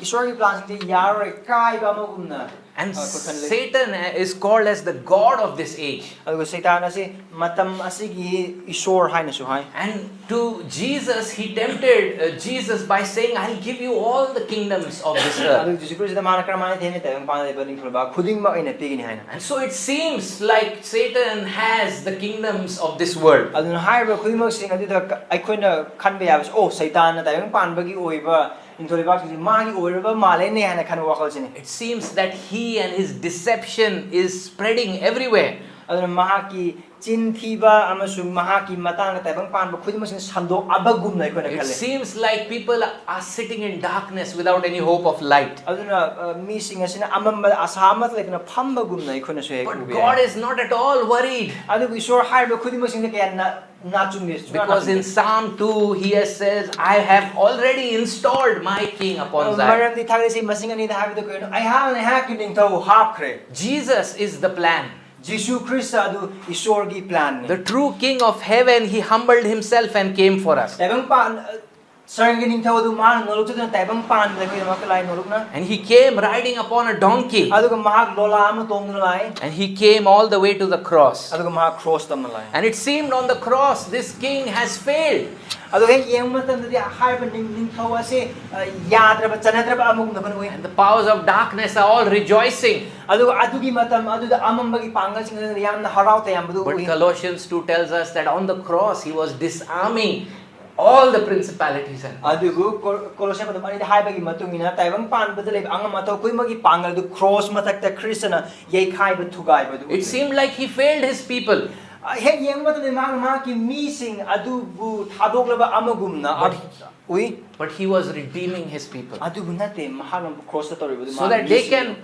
Isor gi plan sing yaroi kai ba magumna. And Satan is called as the god of this age. Adugo Satan ase matam asigi Isor haina su hai. And to Jesus, he tempted Jesus by saying, I'll give you all the kingdoms of this earth. Adugo Jesus Christ da mana kramane thene tebang pan ba ningthou ba khudingma ina pigini haina. And so it seems like Satan has the kingdoms of this world. Aduna haiba khudingma sing aduda aikhoina khanba yabas oh Satan na tebang pan ba gi oiba ningtholibak si magi oiraba male ne haina khan wakal sini. It seems that he and his deception is spreading everywhere. Aduna mahaki chintiba amasung mahaki matang tebang pan ba khudingma sing sandok abagum na aikhoina It khale. seems like people are sitting in darkness without any hope of light. Aduna mi sing asina amam asamat lekna phamba gum na aikhoina su But God is not at all worried. Adugo Isor haiba khudingma sing kaya na chungis. Because in Psalm 2, he says, I have already installed my king upon Zion. Maram di thagre si masing ani da habi to ko I have ki ningthou hap khre. Jesus is the plan. Jesus Christ adu Isor gi plan. The true king of heaven, he humbled himself and came for us. Tebang pan sarang ningthou adu man nolok tu tebang pan da ko mak lai nolok na. And he came riding upon a donkey. Adugo mahak lola am tong lai. And he came all the way to the cross. Adugo mahak cross tam lai. And it seemed on the cross, this king has failed. Adugo he yeng matam di haiba ningthou ase yadra ba chanadra ba amuk na ban oi. And the powers of darkness are all rejoicing. Adugo adugi matam aduda amam bagi pangal sing yam na harau ta yam bu. But Colossians 2 tells us that on the cross, he was disarming all the principalities and Adugo Colossia matam ani haiba gi matungina taibang pan badale angam matau koi magi pangal du cross matakta Christiana yei khai ba thugai ba du. it seemed like he failed his people. He yeng matam ma ki mi sing adubu thadoklaba amagumna ui But he was redeeming his people. adubu nate mahang cross ta tori So that they can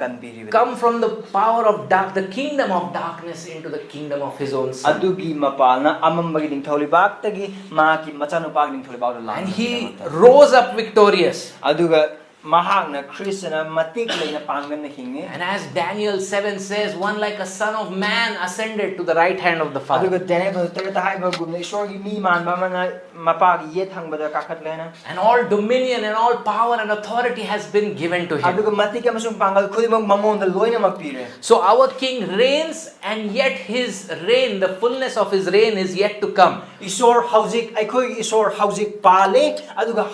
come from the power of the kingdom of darkness into the kingdom of his own son. adugi mapalna amam bagi ding tholi bak tagi ma ki machanu bak ding tholi bak la. And he rose up victorious. Aduga mahang na Christiana matik leina pangan na hinge. And as Daniel 7 says, one like a son of man ascended to the right hand of the Father. Aduga dene ba tar ta hai ba gum na Ishor gi mi man ba mana mapag ye thang ba da kakat lena. And all dominion and all power and authority has been given to him. Aduga matik amasung pangal khudi mag mamon da loina magpire. So our king reigns, and yet his reign, the fullness of his reign is yet to come. Isor haujik aikoi Isor haujik pale aduga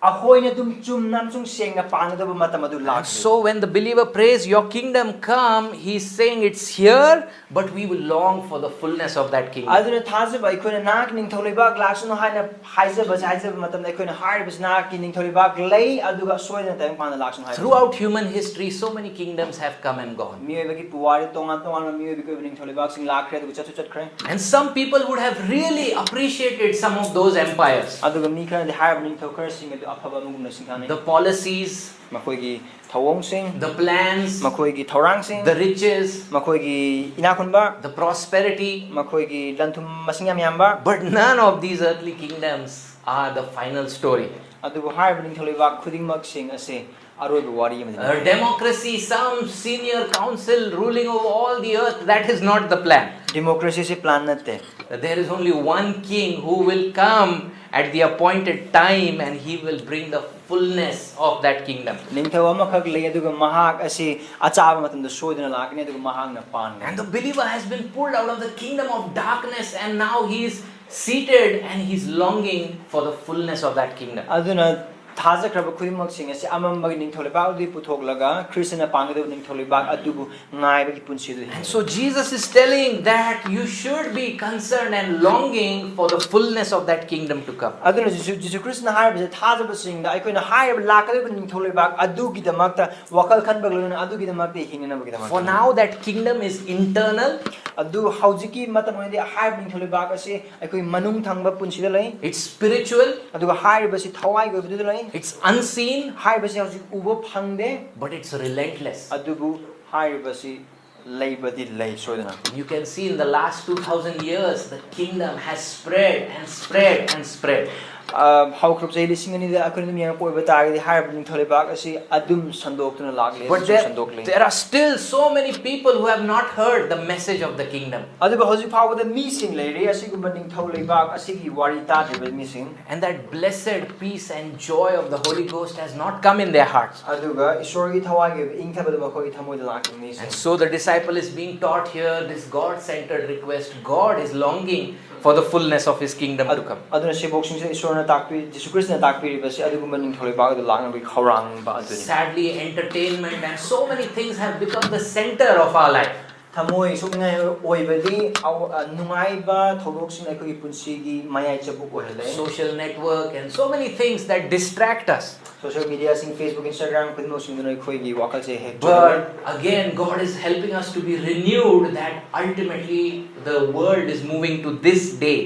ahoina dum chum nam chung seng na pang da ba matam adu lak. So when the believer prays, your kingdom come, he's saying it's here, but we will long for the fullness of that kingdom. Aduna thaje ba aikoi nak ningthou leibak laksanu haina haija ba matam aikoi na har bis nak ki ningthou leibak lei aduga soina ta pan laksanu haija. Throughout human history, so many kingdoms have come and gone. Mioi ba ki puwari tongan tongan mioi bi ko ningthou leibak sing lak khre du chat khre. And some people would have really appreciated some of those empires. Aduga mi khra de har ningthou khre sing afaba mugum na sing thani. The policies, Makoi gi thawong sing, the plans, makoi gi thorang sing, the riches, makoi gi inakun ba, the prosperity. makoi gi lanthum masing yam ba. But none of these earthly kingdoms are the final story. Adugo har ningthou leibak khuding mag sing ase aroi ba wari yam. Democracy, some senior council ruling over all the earth, that is not the plan. Democracy se plan natte. There is only one king who will come at the appointed time, and he will bring the fullness of that kingdom. Ningthou amakhak lei aduga mahak ase achaba matam da soidana lakne aduga mahang na pan. And the believer has been pulled out of the kingdom of darkness, and now he is seated and he's longing for the fullness of that kingdom. Aduna थाजाख्रब खुदिमकसिंग असे अममबगी निंगथौ लेबाक दि पुथोकलगा ख्रिस्टना पांगदब निंगथौ लेबाक अदुबु ngaibagi punsidu And so Jesus is telling that you should be concerned and longing for the fullness of that kingdom to come. aduna jisu krishna haibase thajabasing da aikoina haib lakadab niंगथौ लेबाक अदुगी दमकता वकल खनबगलना अदुगी दमकता हिंगनबगी दमकता For now that kingdom is internal. adu haujiki matam hoidi haib niंगथौ लेबाक असे aikoi manung thangba punsida lai It's spiritual. aduga haibase thawai gobidu lai It's unseen. haibase hauji ubo phangde But it's relentless. adubu haibase leibadi lei soidana You can see in the last 2000 years the kingdom has spread and spread and spread. how crop jai lising ani da akonim yang poi batagadi haib niंगथौ लेबाक असे adum sandoktuna lagle But there are still so many people who have not heard the message of the kingdom. aduga hoji phawada mi sing leire asigumba niंगथौ लेबाक asigi wari ta driba mi sing And that blessed peace and joy of the Holy Ghost has not come in their hearts. aduga ishorgi thawai ge ingthabada makhoi thamoida lakki mi sing And so the disciple is being taught here this God-centered request. God is longing for the fullness of His kingdom to come. aduna se boxing se ishorna takpi jisu krishna takpi ribase adugumba niंगथौ लेबाक adu lakna bi khawrang ba aduni Sadly, entertainment and so many things have become the center of our life. thamoi suknai oibadi nungai ba thodoksing aikoi punsigi mayai chabuk ohele Social network and so many things that distract us. social media sing facebook instagram khudmo sing dunai khoi gi wakal se he But again, God is helping us to be renewed that ultimately the world is moving to this day.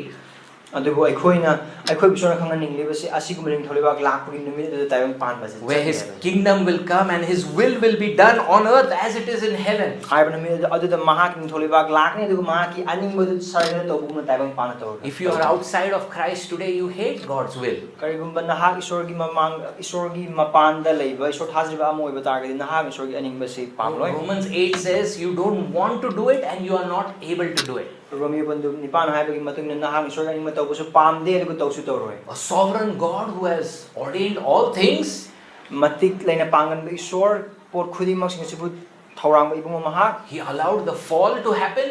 adugo aikoi bisona khangani libase asigum niंगथौ लेबाक lakpagi numit da tayong pan base Where His kingdom will come and His will be done on earth as it is in heaven. haiba numit adu da mahak niंगथौ लेबाक lakne adugo mahaki animbodu sargada tobugna tayong pan to If you are outside of Christ today, you hate God's will. karigumba nahak isorgi mapanda leiba isor thajriba amoiba targadi nahak isorgi aningba se pamloi Romans 8 says you don't want to do it and you are not able to do it. romeo bandu nipan haibagi matungna nahak isorgi aningba tawbusu pamde adugo tawsu tawroi A sovereign God who has ordained all things, matik laina pangan ba isor por khudimak sing sibu thawrang ba ibung mahak He allowed the fall to happen.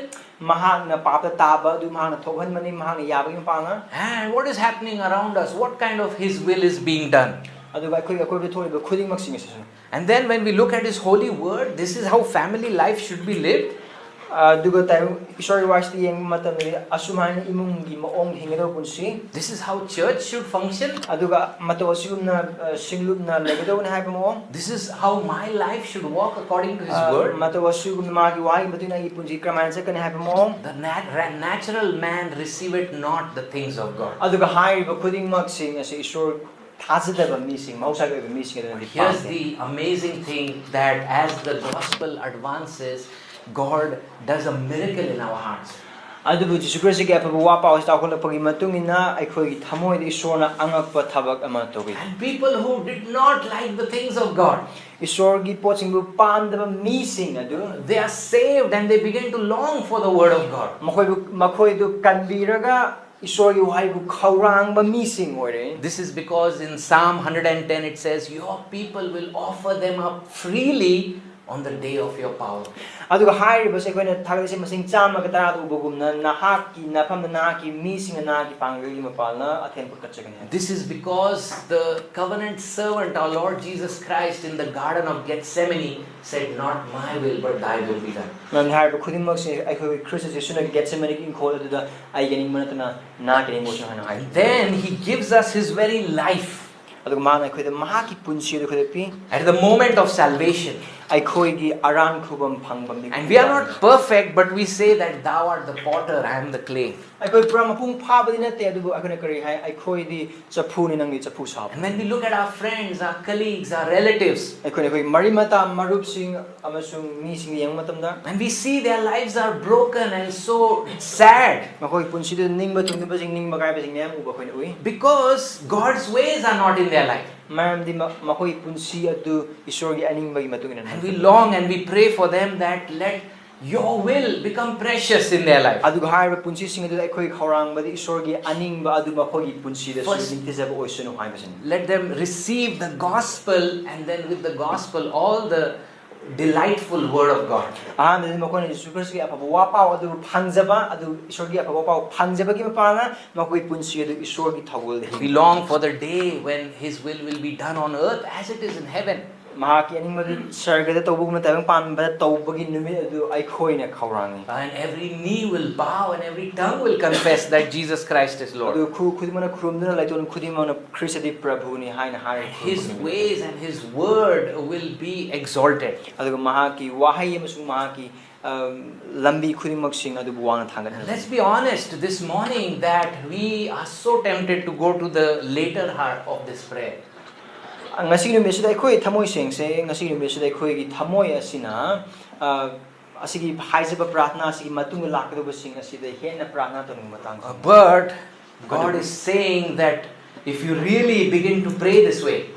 mahak na papta taba adu mahak na thokhan mani mahak na yabagi panga And what is happening around us? What kind of His will is being done? aduga akoi be thori ba khudimak sing se And then when we look at His holy word, this is how family life should be lived. aduga tayo isori wasti yeng matam ni asumani imung gi maong hingado punsi This is how church should function. aduga mataw sigumna singlubna legado na haiba mo This is how my life should walk according to His word. mataw sigumna magi wahi batuna gi punji kraman sa kan haiba mo The natural man receiveth not the things of God. aduga hai ba khuding mak sing ase isor thajadaba mi sing mausa ga mi sing da Here's the amazing thing that as the gospel advances, God does a miracle in our hearts. adubu jisu christ ge apabu wa pa hosta khol pagi matungina aikoi gi thamoi di isor na angakpa thabak ama togi And people who did not like the things of God, isor gi poching bu pandaba mi sing adu they are saved and they begin to long for the word of God. makhoi du kanbiraga isor gi wai bu khawrang ba mi sing ore This is because in Psalm 110 it says, your people will offer them up freely on the day of your power. aduga hairi ba se koina thagase masing chama ka tara du bugumna nahakki nafam na nahakki mi sing na ki pangri mapalna athen put kachagani This is because the covenant servant, our Lord Jesus Christ, in the Garden of Gethsemane said, not my will but thy will be done. man har ba khudim mak se aikoi christ jesus na get semani ki khol adu da ai gening manatna na ke emotion hana hai Then He gives us His very life. aduga man aikoi da mahaki punsi du khode pi At the moment of salvation. aikoi gi aran khubam phangbam ni And we are not perfect, but we say that thou art the potter, I am the clay. aikoi pura mapung phabadi na te adubu akona kari hai aikoi di chapu ni nang ni chapu sap And when we look at our friends, our colleagues, our relatives, aikoi marimata marup sing amasung mi sing yang matam da and we see their lives are broken and so sad, makoi punsi du ningba tung ba sing ningba kai ba sing yam uba khoi ui because God's ways are not in their life. maram di makoi punsi adu isor gi aning bagi matungin And we long and we pray for them that let your will become precious in their life. adu hai ba punsi sing adu aikoi khawrang ba di isor gi aning ba adu makoi gi punsi da First- su ningte jab oisanu hai ba sing Let them receive the gospel, and then with the gospel all the delightful word of God. Aham makoi Yesu Christ ki apa wapau adu phangjaba adu Ishwar ki apa wapau phangjaba ki mapana makoi punsi adu Ishwar ki thawul We long for the day when His will be done on earth as it is in heaven. Mahaki animadu Sargada toubagumna tabang panba toubagi numit adu eikhoigi khawrangi. And every knee will bow and every tongue will confess that Jesus Christ is Lord. Adu khudimana khurumduna laiton khudimana Christ adi prabhu ni haina hai. His ways and His word will be exalted. Adu mahaki wahai amasung mahaki lambi khudimaksing adu buwang thangat. Let's be honest this morning that we are so tempted to go to the later part of this prayer. Ngasi ni mesida ekhoi thamoi sengse ngasi ni mesida ekhoi gi thamoi asina asigi haijaba prarthna asigi matung lakado basing asida hena prarthna tonu matang. But God is saying that if you really begin to pray this way,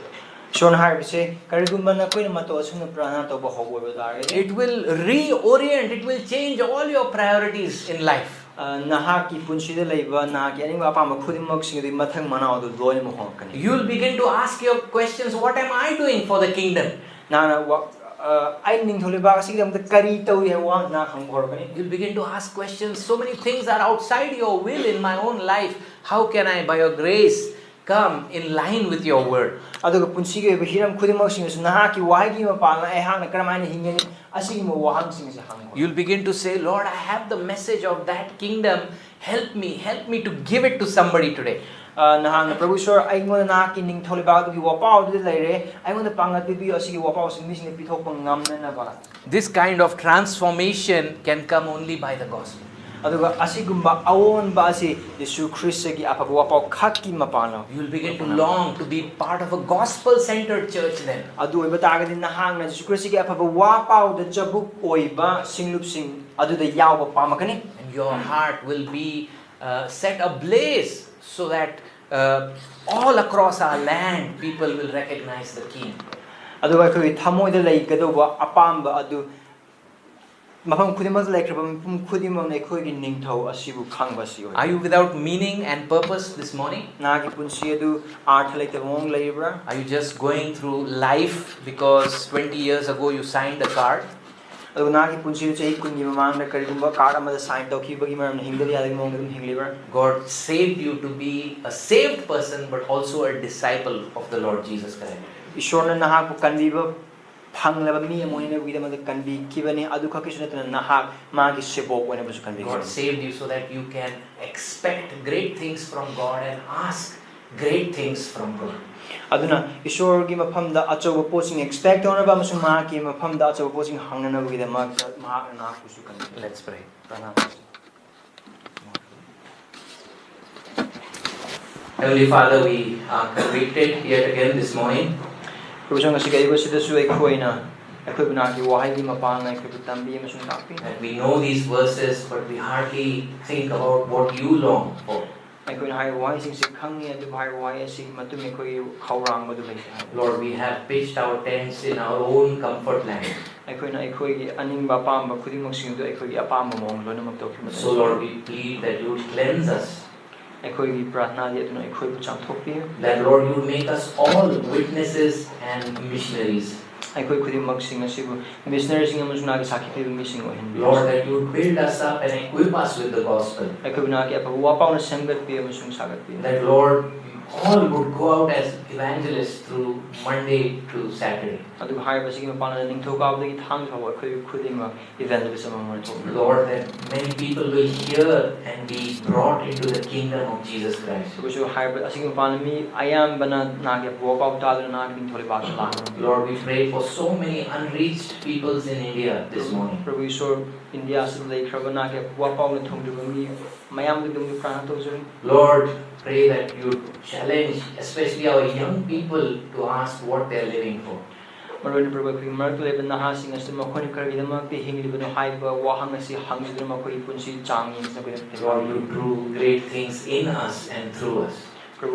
Shon har se karigumba na koi mato asuna prarthna to ba hobo dare. It will reorient, it will change all your priorities in life. Nahakki punsida leiba nahakki ani apa ma khudimok sing di mathang mana adu loi mo hokani. You will begin to ask your questions, what am I doing for the kingdom? Na ai ningthou leibak asigi dam kari tawi wa na khang gorkani. You'll begin to ask questions, so many things are outside your will in my own life. How can I by your grace come in line with your word? Aduga punsige be hiram khudimok sing su nahakki wahigi ma palna ai hang na karamaina hingani asigi mo wahang sing se hang. You'll begin to say, Lord, I have the message of that kingdom. Help me to give it to somebody today. Nahang Prabhu Sir, I want to nahakki ningthou leibak gi wapau de leire. I want to pangat bi asigi wapau sing mising pithok pang ngam na ba. This kind of transformation can come only by the gospel. Aduga asigumba awon ba asi Yesu Christ gi apabu wapau khakki mapano. You will begin to long to be part of a gospel-centered church then. Adu oiba tagadi nahang na Yesu Christ gi apabu wapau de jabuk oiba singlup sing adu de yaw ba pamakani. And your heart will be set ablaze so that all across our land people will recognize the King. Aduga koi thamoi de lei gadoba apamba adu mafam khudimak laikraba mafam khudimam nei khoi gi ningthou asibu khangba si oi. Are you without meaning and purpose this morning? Na gi punsi adu arth laite mong leibra. Are you just going through life because 20 years ago you signed a card? Adu na gi punsi chei kungi mamang na karigumba card amada sign tawkhibagi maram hingdali yadagi mong dum hinglibra. God saved you to be a saved person but also a disciple of the Lord Jesus Christ. Ishwar na nahak pu kanbiba phanglaba mi amoina widama de kanbi kibani adu khaki sunatna nahak magi sebok wena busu kanbi. God saved you so that you can expect great things from God and ask great things from God. Aduna Ishwar gi mafamda achoba posing expect ona ba amasung mahaki mafamda achoba posing hangnana bugida mahak na kusu kanbi. Let's pray. Heavenly Father, we are convicted yet again this morning. That we know these verses, but we hardly think about what you long for. Lord, we have pitched our tents in our own comfort land. So Lord, we plead that you would cleanse us. That Lord, you would make us all witnesses and missionaries. Lord, that you would build us up and equip us with the gospel. That Lord, all would go out as evangelists through Monday to Saturday. Lord, that many people will hear and be brought into the kingdom of Jesus Christ. Lord, we pray for so many unreached peoples in India this morning. Lord, pray that you challenge especially our young people to ask what they are living for. Lord, you do great things in us and through us. All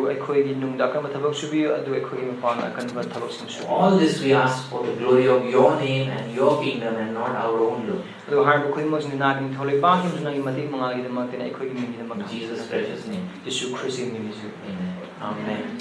this we ask for the glory of your name and your kingdom and not our own glory. In Jesus' precious name. Amen. Amen.